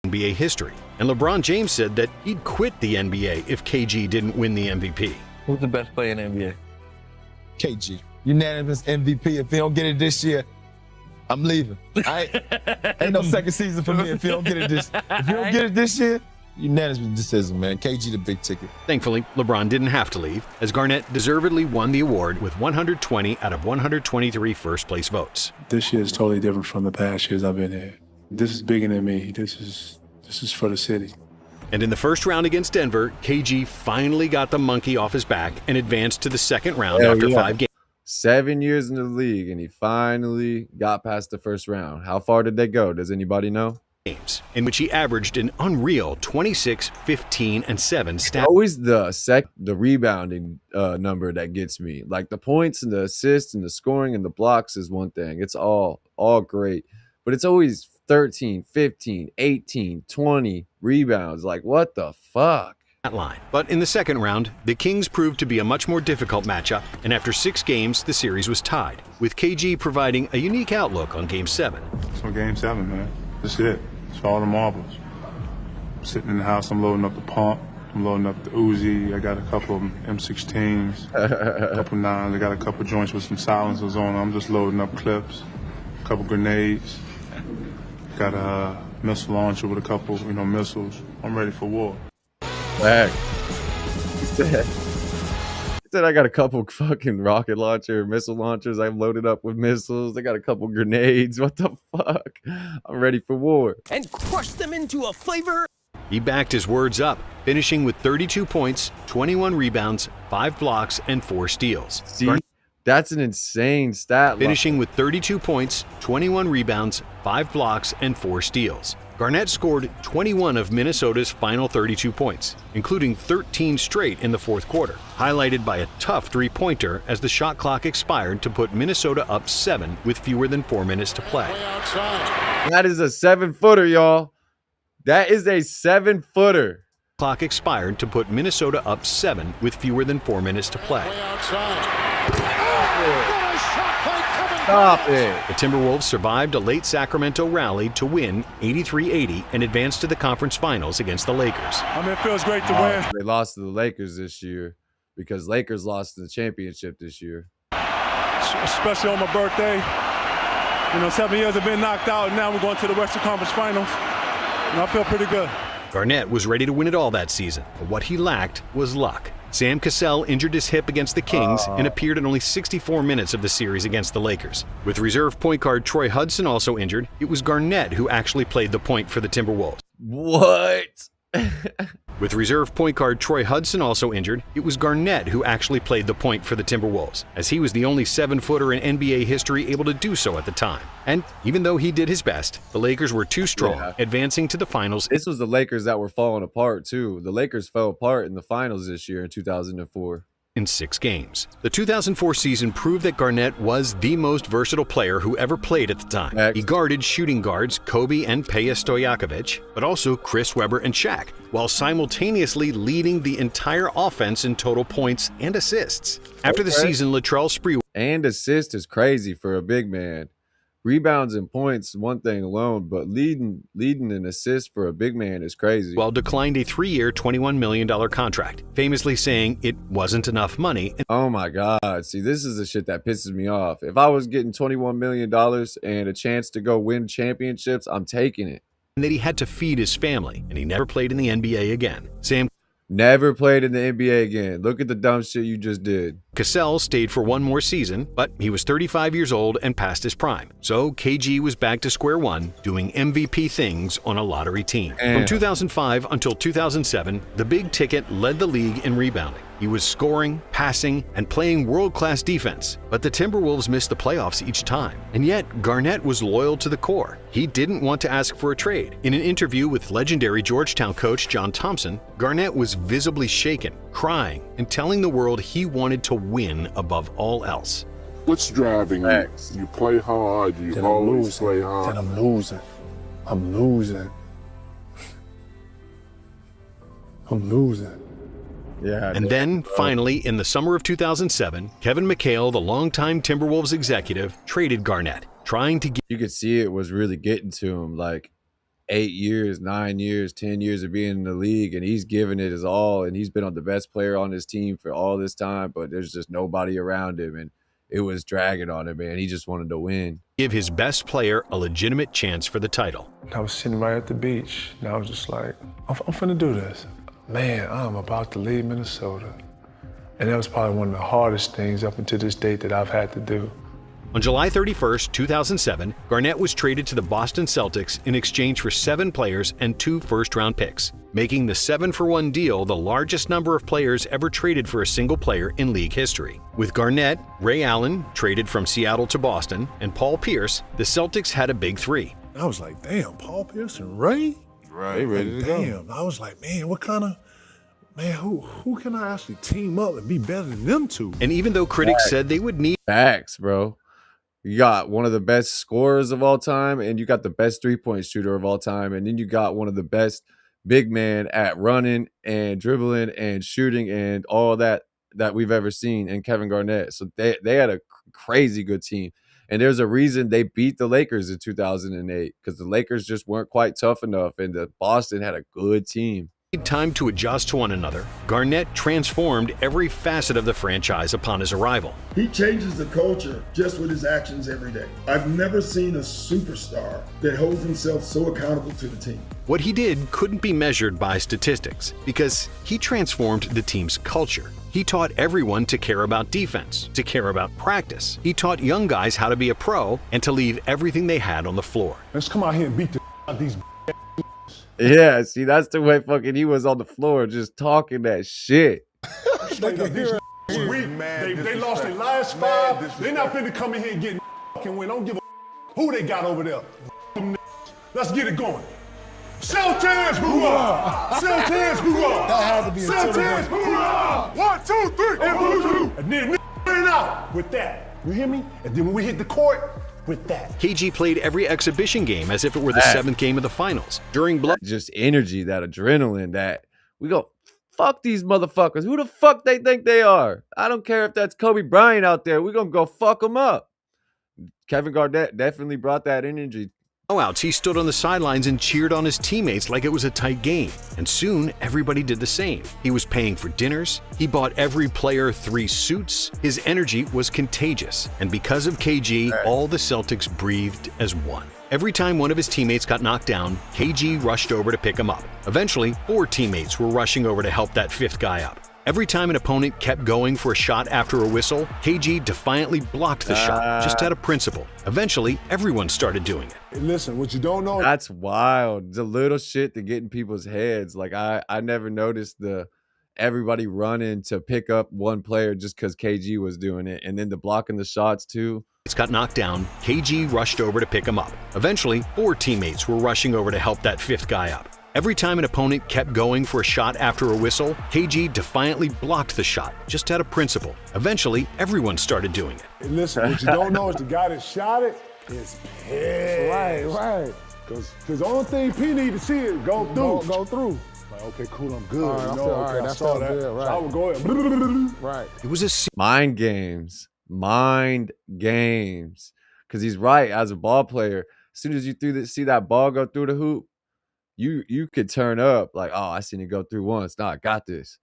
NBA history. And LeBron James said that he'd quit the NBA if KG didn't win the MVP. Who's the best player in the NBA? KG. Unanimous MVP. If he don't get it this year, I'm leaving. Ain't no second season for me if he don't get it this year. Unanimous decision, man. KG the big ticket. Thankfully, LeBron didn't have to leave, as Garnett deservedly won the award with 120 out of 123 first-place votes. This year is totally different from the past years I've been here. This is bigger than me. This is for the city. And in the first round against Denver, KG finally got the monkey off his back and advanced to the second round after 5 games. 7 years in the league, and he finally got past the first round. How far did they go? Does anybody know? Games in which he averaged an unreal 26, 15, and 7 stat. Always the rebounding number that gets me. Like the points and the assists and the scoring and the blocks is one thing. It's all great. But it's always 13, 15, 18, 20 rebounds. Like, what the fuck? Line. But in the second round, the Kings proved to be a much more difficult matchup, and after 6 games, the series was tied, with KG providing a unique outlook on Game 7. So Game 7, man. That's it. It's all the marbles. I'm sitting in the house, I'm loading up the pump, I'm loading up the Uzi, I got a couple of M16s, a couple 9s, I got a couple joints with some silencers on them. I'm just loading up clips, a couple grenades, got a missile launcher with a couple, missiles. I'm ready for war. Back. He said I got a couple fucking rocket launcher, missile launchers. I'm loaded up with missiles. I got a couple grenades. What the fuck? I'm ready for war. And crush them into a flavor. He backed his words up, finishing with 32 points, 21 rebounds, 5 blocks, and 4 steals. See, that's an insane stat line. Finishing with 32 points, 21 rebounds, 5 blocks, and 4 steals. Garnett scored 21 of Minnesota's final 32 points, including 13 straight in the fourth quarter, highlighted by a tough three-pointer as the shot clock expired to put Minnesota up 7 with fewer than 4 minutes to play. That is a 7-footer, y'all. That is a 7-footer. Clock expired to put Minnesota up 7 with fewer than 4 minutes to play. Stop it. The Timberwolves survived a late Sacramento rally to win 83-80 and advance to the conference finals against the Lakers. It feels great to win. They lost to the Lakers this year because Lakers lost the championship this year. Especially on my birthday. 7 years I've been knocked out, and now we're going to the Western Conference Finals. I feel pretty good. Garnett was ready to win it all that season, but what he lacked was luck. Sam Cassell injured his hip against the Kings and appeared in only 64 minutes of the series against the Lakers. With reserve point guard Troy Hudson also injured, it was Garnett who actually played the point for the Timberwolves. What? With reserve point guard Troy Hudson also injured, it was Garnett who actually played the point for the Timberwolves, as he was the only 7-footer in NBA history able to do so at the time. And even though he did his best, the Lakers were too strong, advancing to the finals. This was the Lakers that were falling apart, too. The Lakers fell apart in the finals this year in 2004. in 6 games. The 2004 season proved that Garnett was the most versatile player who ever played at the time. He guarded shooting guards Kobe and Peja Stojakovic, but also Chris Webber and Shaq, while simultaneously leading the entire offense in total points and assists. After the season, Latrell Sprewell and assist is crazy for a big man. Rebounds and points, one thing alone, but leading an assist for a big man is crazy. While declined a 3-year, $21 million contract, famously saying it wasn't enough money. Oh my God. See, this is the shit that pisses me off. If I was getting $21 million and a chance to go win championships, I'm taking it. And that he had to feed his family, and he never played in the NBA again. Sam never played in the NBA again. Look at the dumb shit you just did. Cassell stayed for 1 more season, but he was 35 years old and past his prime. So KG was back to square one, doing MVP things on a lottery team. From 2005 until 2007, the big ticket led the league in rebounding. He was scoring, passing, and playing world-class defense, but the Timberwolves missed the playoffs each time. And yet, Garnett was loyal to the core. He didn't want to ask for a trade. In an interview with legendary Georgetown coach John Thompson, Garnett was visibly shaken, crying, and telling the world he wanted to win above all else. What's driving you? You play hard, you always play hard. Then I'm losing. I'm losing. Yeah. And then, finally, in the summer of 2007, Kevin McHale, the longtime Timberwolves executive, traded Garnett, trying to get... You could see it was really getting to him, like 8 years, 9 years, 10 years of being in the league, and he's given it his all, and he's been on the best player on his team for all this time, but there's just nobody around him, and it was dragging on him, man. He just wanted to win. Give his best player a legitimate chance for the title. I was sitting right at the beach, and I was just like, I'm finna do this. Man, I'm about to leave Minnesota. And that was probably one of the hardest things up until this date that I've had to do. On July 31st, 2007, Garnett was traded to the Boston Celtics in exchange for 7 players and 2 first-round picks, making the 7-for-1 deal the largest number of players ever traded for a single player in league history. With Garnett, Ray Allen, traded from Seattle to Boston, and Paul Pierce, the Celtics had a big 3. I was like, damn, Paul Pierce and Ray? Right, they ready to go. Damn, I was like, man, what kind of, man, who can I actually team up and be better than them two? And even though critics said they would need... Facts, bro. You got one of the best scorers of all time, and you got the best three-point shooter of all time, and then you got one of the best big men at running and dribbling and shooting and all that we've ever seen in Kevin Garnett. So they had a crazy good team. And there's a reason they beat the Lakers in 2008, because the Lakers just weren't quite tough enough, and the Boston had a good team. Time to adjust to one another, Garnett transformed every facet of the franchise upon his arrival. He changes the culture just with his actions every day. I've never seen a superstar that holds himself so accountable to the team. What he did couldn't be measured by statistics because he transformed the team's culture. He taught everyone to care about defense, to care about practice. He taught young guys how to be a pro and to leave everything they had on the floor. Let's come out here and beat the out these. Yeah, see, that's the way fucking he was on the floor just talking that shit. They lost their last 5. They're not finna come in here and get fucking win. Don't give a who they got over there. Let's get it going. Celtics, hoorah! Celtics, hoorah! That had to be a Celtics, hoorah! 1, 2, 3, and then ran out with that. You hear me? And then when we hit the court, with that. KG played every exhibition game as if it were the 7th game of the finals. During just energy, that adrenaline, that we go, fuck these motherfuckers. Who the fuck they think they are? I don't care if that's Kobe Bryant out there. We're going to go fuck them up. Kevin Garnett definitely brought that energy. Blowouts, he stood on the sidelines and cheered on his teammates like it was a tight game. And soon, everybody did the same. He was paying for dinners. He bought every player 3 suits. His energy was contagious. And because of KG, all the Celtics breathed as one. Every time one of his teammates got knocked down, KG rushed over to pick him up. Eventually, 4 teammates were rushing over to help that 5th guy up. Every time an opponent kept going for a shot after a whistle, KG defiantly blocked the shot, just out of principle. Eventually, everyone started doing it. Hey, listen, what you don't know... That's wild. The little shit that get in people's heads. Like, I never noticed everybody running to pick up one player just because KG was doing it. And then the blocking the shots, too. Got knocked down, KG rushed over to pick him up. Eventually, 4 teammates were rushing over to help that 5th guy up. Every time an opponent kept going for a shot after a whistle, KG defiantly blocked the shot, just out of principle. Eventually, everyone started doing it. And listen, what you don't know is the guy that shot it is pissed. Right. Because the only thing P need to see is go through. Go through. Like, okay, cool, I'm good. All right, you I know, feel, okay, all right, I that saw felt that. good, right. So I would go ahead. Right. It was a Mind games. Mind games. Because he's right, as a ball player, as soon as you see that ball go through the hoop, you could turn up like, oh, I seen it go through once. No, I got this.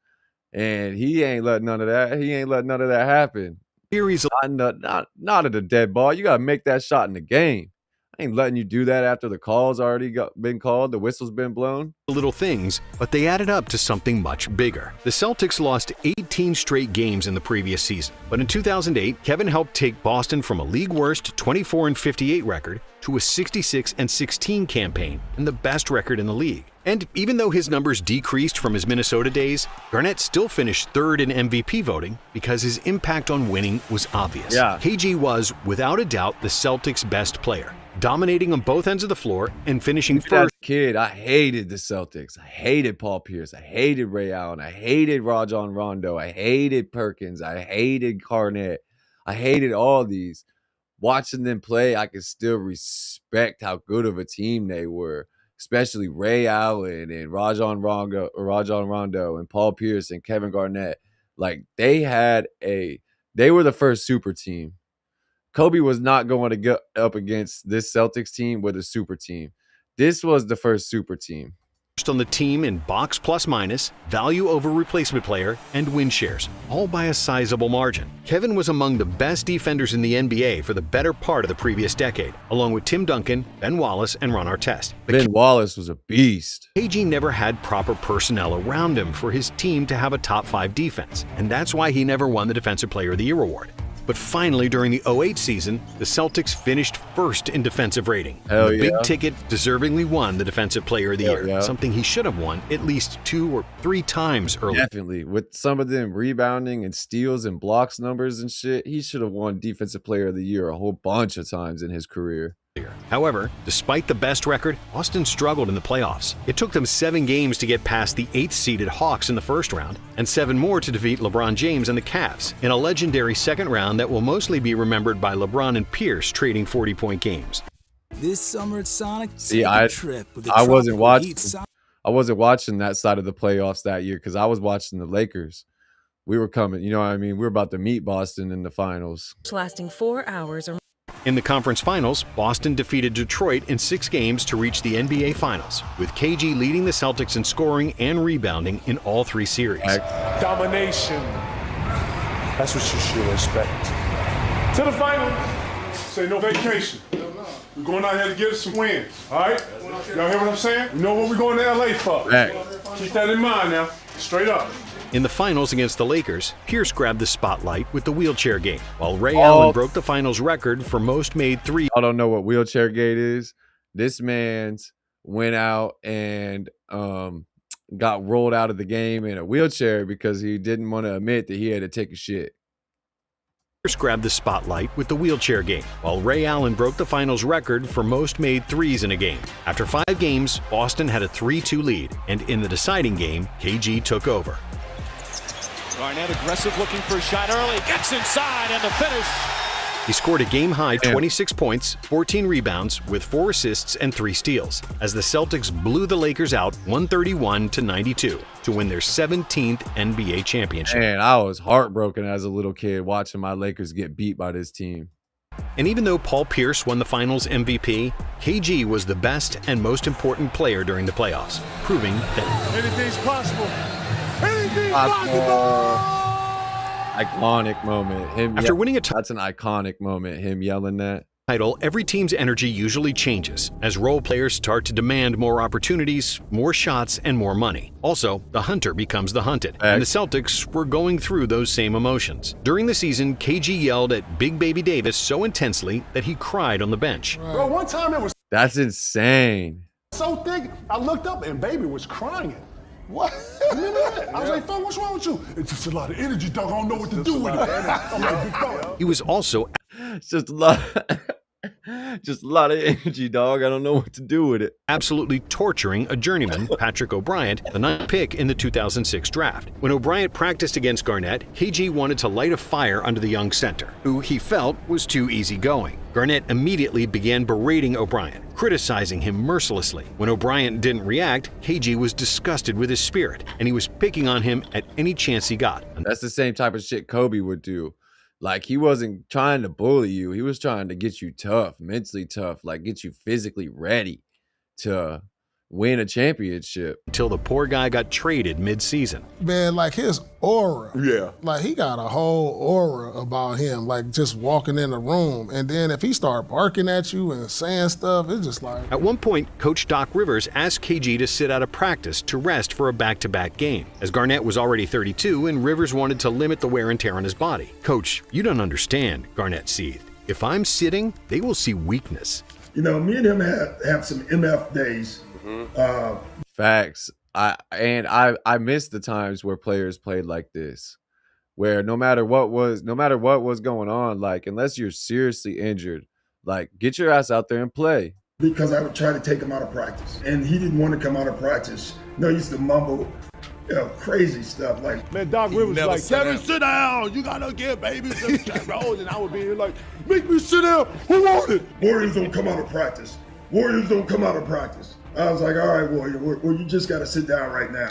And he ain't letting none of that. He ain't letting none of that happen. Not at a dead ball. You got to make that shot in the game. I ain't letting you do that after the call's already been called, the whistle's been blown. Little things, but they added up to something much bigger. The Celtics lost 18 straight games in the previous season, but in 2008, Kevin helped take Boston from a league-worst 24-58 record to a 66-16 campaign and the best record in the league. And even though his numbers decreased from his Minnesota days, Garnett still finished third in MVP voting because his impact on winning was obvious. Yeah. KG was, without a doubt, the Celtics' best player, dominating on both ends of the floor and finishing first. As a kid, I hated the Celtics. I hated Paul Pierce. I hated Ray Allen. I hated Rajon Rondo. I hated Perkins. I hated Garnett. I hated all these. Watching them play, I could still respect how good of a team they were, especially Ray Allen and Rajon Rondo and Paul Pierce and Kevin Garnett. Like, they were the first super team. Kobe was not going to get up against this Celtics team with a super team. This was the first super team. On the team in box plus minus, value over replacement player, and win shares, all by a sizable margin. Kevin was among the best defenders in the NBA for the better part of the previous decade, along with Tim Duncan, Ben Wallace, and Ron Artest. Ben Wallace was a beast. KG never had proper personnel around him for his team to have a top 5 defense, and that's why he never won the Defensive Player of the Year award. But finally, during the 2008 season, the Celtics finished first in defensive rating. Hell The yeah. Big Ticket deservingly won the Defensive Player of the Year, something he should have won at least 2 or 3 times earlier. Definitely. With some of them rebounding and steals and blocks numbers and shit, he should have won Defensive Player of the Year a whole bunch of times in his career. However, despite the best record, Boston struggled in the playoffs. It took them 7 games to get past the 8th-seeded Hawks in the first round, and 7 more to defeat LeBron James and the Cavs in a legendary second round that will mostly be remembered by LeBron and Pierce trading 40-point games. This summer at Sonic, See, take I a trip with the wasn't tropical watching. heat I wasn't watching that side of the playoffs that year because I was watching the Lakers. We were coming, you know what I mean? We were about to meet Boston in the finals. Lasting 4 hours or In the conference finals, Boston defeated Detroit in 6 games to reach the NBA Finals, with KG leading the Celtics in scoring and rebounding in all 3 series. Domination. That's what you should expect. To the final. Say no vacation. We're going out here to get us some wins, all right? Y'all hear what I'm saying? You know what we're going to LA for. Keep that in mind now, straight up. In the finals against the Lakers, Pierce grabbed the spotlight with the wheelchair game, while Ray Allen broke the finals record for most made threes. I don't know what wheelchair gate is. This man's went out and got rolled out of the game in a wheelchair because he didn't want to admit that he had to take a shit. Pierce grabbed the spotlight with the wheelchair game, while Ray Allen broke the finals record for most made threes in a game. After 5 games, Boston had a 3-2 lead, and in the deciding game, KG took over. Garnett aggressive, looking for a shot early, gets inside, and the finish. He scored a game-high 26 points, 14 rebounds, with 4 assists and 3 steals, as the Celtics blew the Lakers out 131-92 to win their 17th NBA championship. Man, I was heartbroken as a little kid watching my Lakers get beat by this team. And even though Paul Pierce won the finals MVP, KG was the best and most important player during the playoffs, proving that anything's possible. Anything's possible. Iconic moment. After winning that's an iconic moment, him yelling that. Title, every team's energy usually changes as role players start to demand more opportunities, more shots, and more money. Also, the hunter becomes the hunted, and the Celtics were going through those same emotions. During the season, KG yelled at Big Baby Davis so intensely that he cried on the bench. Bro, one time it was That's insane. so thick, I looked up and Baby was crying. What? Remember that? I was like, "Fuck, what's wrong with you?" It's just a lot of energy, dog. I don't know what to do with it. I'm like, "Big dog." He was also It's just a lot. Just a lot of energy, dog. I don't know what to do with it. Absolutely torturing a journeyman, Patrick O'Brien, the 9th pick in the 2006 draft. When O'Brien practiced against Garnett, KG wanted to light a fire under the young center, who he felt was too easygoing. Garnett immediately began berating O'Brien, criticizing him mercilessly. When O'Brien didn't react, KG was disgusted with his spirit, and he was picking on him at any chance he got. That's the same type of shit Kobe would do. Like, he wasn't trying to bully you. He was trying to get you tough, mentally tough, like get you physically ready to win a championship. Until the poor guy got traded mid-season. Man, like his aura. Yeah. Like he got a whole aura about him, like just walking in the room. And then if he start barking at you and saying stuff, it's just like. At one point, Coach Doc Rivers asked KG to sit out of practice to rest for a back-to-back game, as Garnett was already 32 and Rivers wanted to limit the wear and tear on his body. Coach, you don't understand, Garnett seethed. If I'm sitting, they will see weakness. You know, me and him have some MF days. Facts. I miss the times where players played like this, where no matter what was going on, like unless you're seriously injured, like get your ass out there and play. Because I would try to take him out of practice, and he didn't want to come out of practice. No, he used to mumble, crazy stuff like. Man, Doc Rivers was like, Kevin, sit down. You gotta give babies the roles, and I would be here like, make me sit down. Who want it? Warriors don't come out of practice. Warriors don't come out of practice. I was like, all right, Warrior, well, you just got to sit down right now.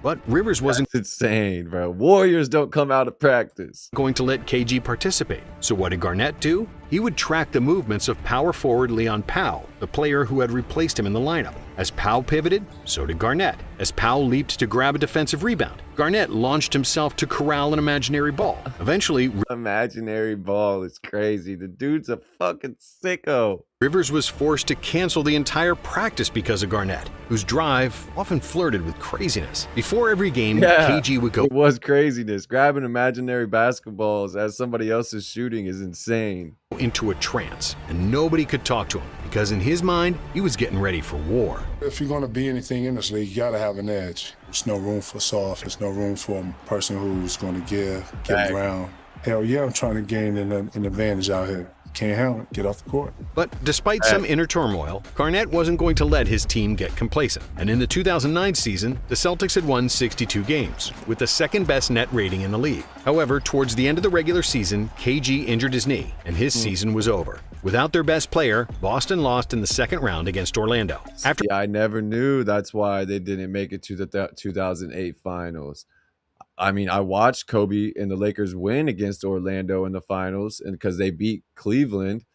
But Rivers wasn't insane, bro. Warriors don't come out of practice. Going to let KG participate. So what did Garnett do? He would track the movements of power forward Leon Powell, the player who had replaced him in the lineup. As Powell pivoted, so did Garnett. As Powell leaped to grab a defensive rebound, Garnett launched himself to corral an imaginary ball. Eventually, imaginary ball is crazy. The dude's a fucking sicko. Rivers was forced to cancel the entire practice because of Garnett, whose drive often flirted with craziness. Before every game, KG would go. It was craziness. Grabbing imaginary basketballs as somebody else is shooting is insane. Into a trance, and nobody could talk to him because in his mind, he was getting ready for war. If you're going to be anything in this league, you got to have an edge. There's no room for soft. There's no room for a person who's going to get around. Hell yeah, I'm trying to gain an advantage out here. Can't handle it, get off the court. But despite some inner turmoil, Garnett wasn't going to let his team get complacent. And in the 2009 season, the Celtics had won 62 games, with the second best net rating in the league. However, towards the end of the regular season, KG injured his knee, and his season was over. Without their best player, Boston lost in the second round against Orlando. I never knew that's why they didn't make it to the 2008 finals. I mean, I watched Kobe and the Lakers win against Orlando in the finals, and because they beat Cleveland,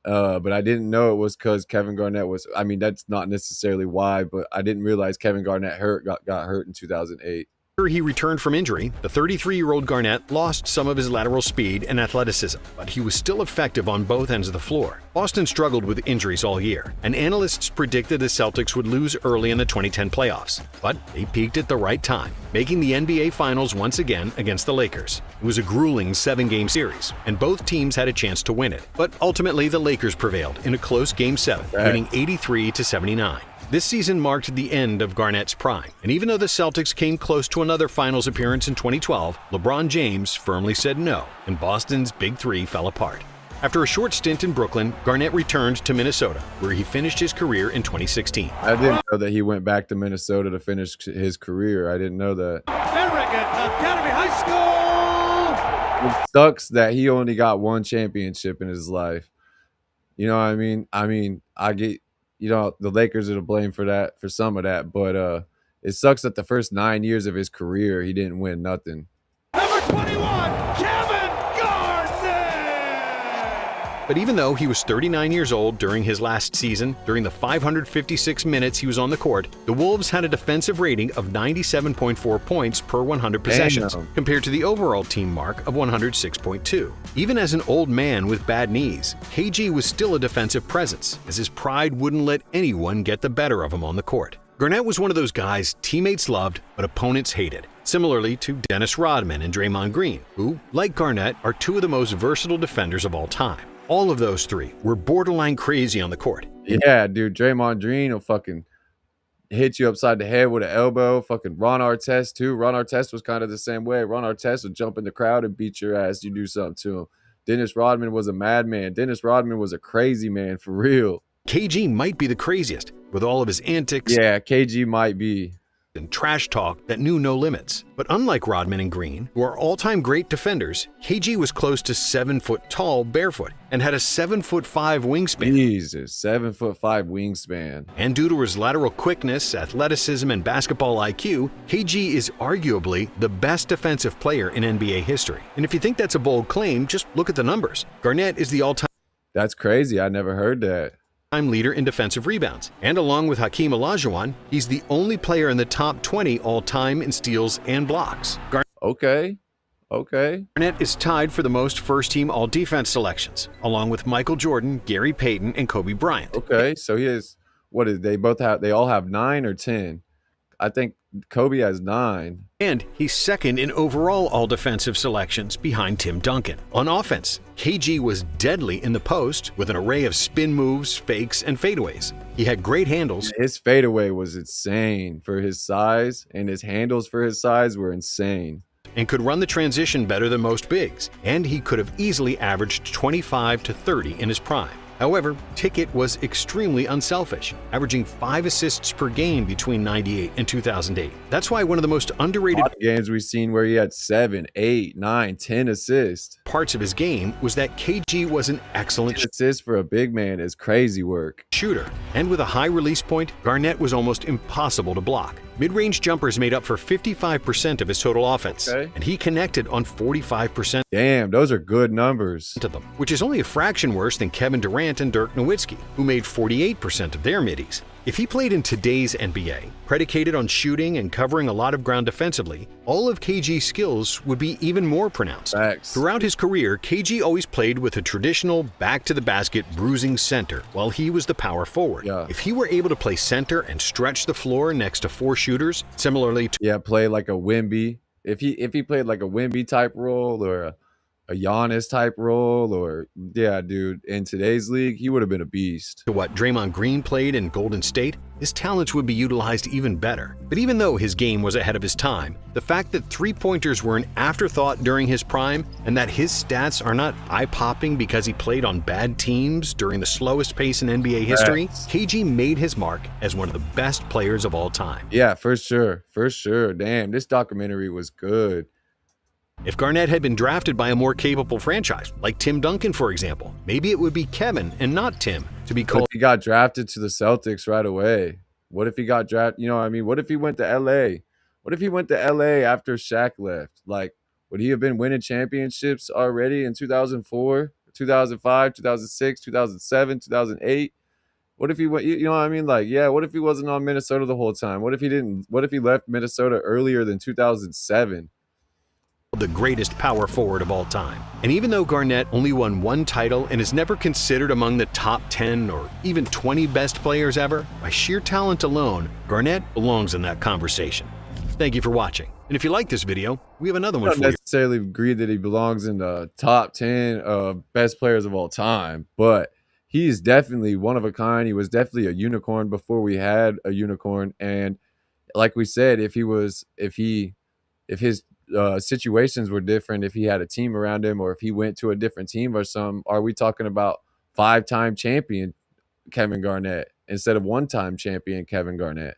but I didn't know it was because Kevin Garnett was. I mean, that's not necessarily why, but I didn't realize Kevin Garnett got hurt in 2008. After he returned from injury, the 33-year-old Garnett lost some of his lateral speed and athleticism, but he was still effective on both ends of the floor. Boston struggled with injuries all year, and analysts predicted the Celtics would lose early in the 2010 playoffs. But they peaked at the right time, making the NBA Finals once again against the Lakers. It was a grueling 7-game series, and both teams had a chance to win it. But ultimately, the Lakers prevailed in a close Game 7, winning 83-79. This season marked the end of Garnett's prime, and even though the Celtics came close to another finals appearance in 2012, LeBron James firmly said no, and Boston's Big Three fell apart. After a short stint in Brooklyn, Garnett returned to Minnesota, where he finished his career in 2016. I didn't know that he went back to Minnesota to finish his career. I didn't know that. Academy High School! It sucks that he only got one championship in his life. You know what I mean? I get... You know, the Lakers are to blame for some of that, but it sucks that the first 9 years of his career, he didn't win nothing. Number 21, Kevin Garnett! But even though he was 39 years old during his last season, during the 556 minutes he was on the court, the Wolves had a defensive rating of 97.4 points per 100 possessions, compared to the overall team mark of 106.2. Even as an old man with bad knees, KG was still a defensive presence, as his pride wouldn't let anyone get the better of him on the court. Garnett was one of those guys teammates loved, but opponents hated. Similarly to Dennis Rodman and Draymond Green, who, like Garnett, are two of the most versatile defenders of all time. All of those three were borderline crazy on the court. Yeah, dude, Draymond Green will fucking hit you upside the head with an elbow. Fucking Ron Artest, too. Ron Artest was kind of the same way. Ron Artest would jump in the crowd and beat your ass. You do something to him. Dennis Rodman was a madman. Dennis Rodman was a crazy man for real. KG might be the craziest, with all of his antics. Yeah, KG might be. And trash talk that knew no limits. But unlike Rodman and Green, who are all-time great defenders, KG was close to 7 foot tall barefoot and had a 7'5" wingspan. Jesus, 7'5" wingspan. And due to his lateral quickness, athleticism, and basketball IQ, KG is arguably the best defensive player in NBA history. And if you think that's a bold claim, just look at the numbers. Garnett is the all-time. That's crazy. I never heard that. Leader in defensive rebounds. And along with Hakeem Olajuwon, he's the only player in the top 20 all-time in steals and blocks. Okay. Garnett is tied for the most first-team all-defense selections, along with Michael Jordan, Gary Payton, and Kobe Bryant. Okay, so he has, what is they both have? They all have 9 or 10. I think Kobe has 9. And he's second in overall all-defensive selections behind Tim Duncan. On offense, KG was deadly in the post with an array of spin moves, fakes, and fadeaways. He had great handles. His fadeaway was insane for his size, and his handles for his size were insane. And could run the transition better than most bigs. And he could have easily averaged 25 to 30 in his prime. However, Ticket was extremely unselfish, averaging 5 assists per game between '98 and 2008. That's why one of the most underrated games we've seen where he had 7, 8, 9, 10 assists. Parts of his game was that KG was an excellent assist for a big man is crazy work. Shooter. And with a high release point, Garnett was almost impossible to block. Mid-range jumpers made up for 55% of his total offense, and he connected on 45%. Damn, those are good numbers. To them, which is only a fraction worse than Kevin Durant and Dirk Nowitzki, who made 48% of their middies. If he played in today's NBA, predicated on shooting and covering a lot of ground defensively, all of KG's skills would be even more pronounced. Facts. Throughout his career, KG always played with a traditional back-to-the-basket bruising center, while he was the power forward. Yeah. If he were able to play center and stretch the floor next to 4 shooters, similarly to play like a Wemby. If he played like a Wemby type role or a Giannis type role, or dude, in today's league, he would have been a beast. To what Draymond Green played in Golden State, his talents would be utilized even better. But even though his game was ahead of his time, the fact that three-pointers were an afterthought during his prime and that his stats are not eye-popping because he played on bad teams during the slowest pace in NBA history, KG made his mark as one of the best players of all time. Yeah, for sure. For sure. Damn, this documentary was good. If Garnett had been drafted by a more capable franchise, like Tim Duncan, for example, maybe it would be Kevin and not Tim to be called. He got drafted to the Celtics right away. What if he got drafted? You know what I mean? What if he went to LA? What if he went to LA after Shaq left? Like, would he have been winning championships already in 2004, 2005, 2006, 2007, 2008? What if he went, you know what I mean? Like, yeah, what if he wasn't on Minnesota the whole time? What if he left Minnesota earlier than 2007? The greatest power forward of all time. And even though Garnett only won 1 title and is never considered among the top 10 or even 20 best players ever, by sheer talent alone, Garnett belongs in that conversation. Thank you for watching. And if you like this video, we have another one for you. I don't necessarily agree that he belongs in the top 10 of best players of all time, but he's definitely one of a kind. He was definitely a unicorn before we had a unicorn. And like we said, if his situations were different, if he had a team around him, or if he went to a different team or some, are we talking about 5-time champion Kevin Garnett instead of 1-time champion Kevin Garnett?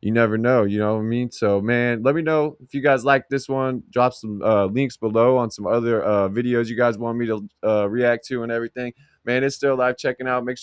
You never know, you know what I mean? So, man, let me know if you guys like this one. Drop some links below on some other videos you guys want me to react to and everything. Man, it's still live checking out. Make sure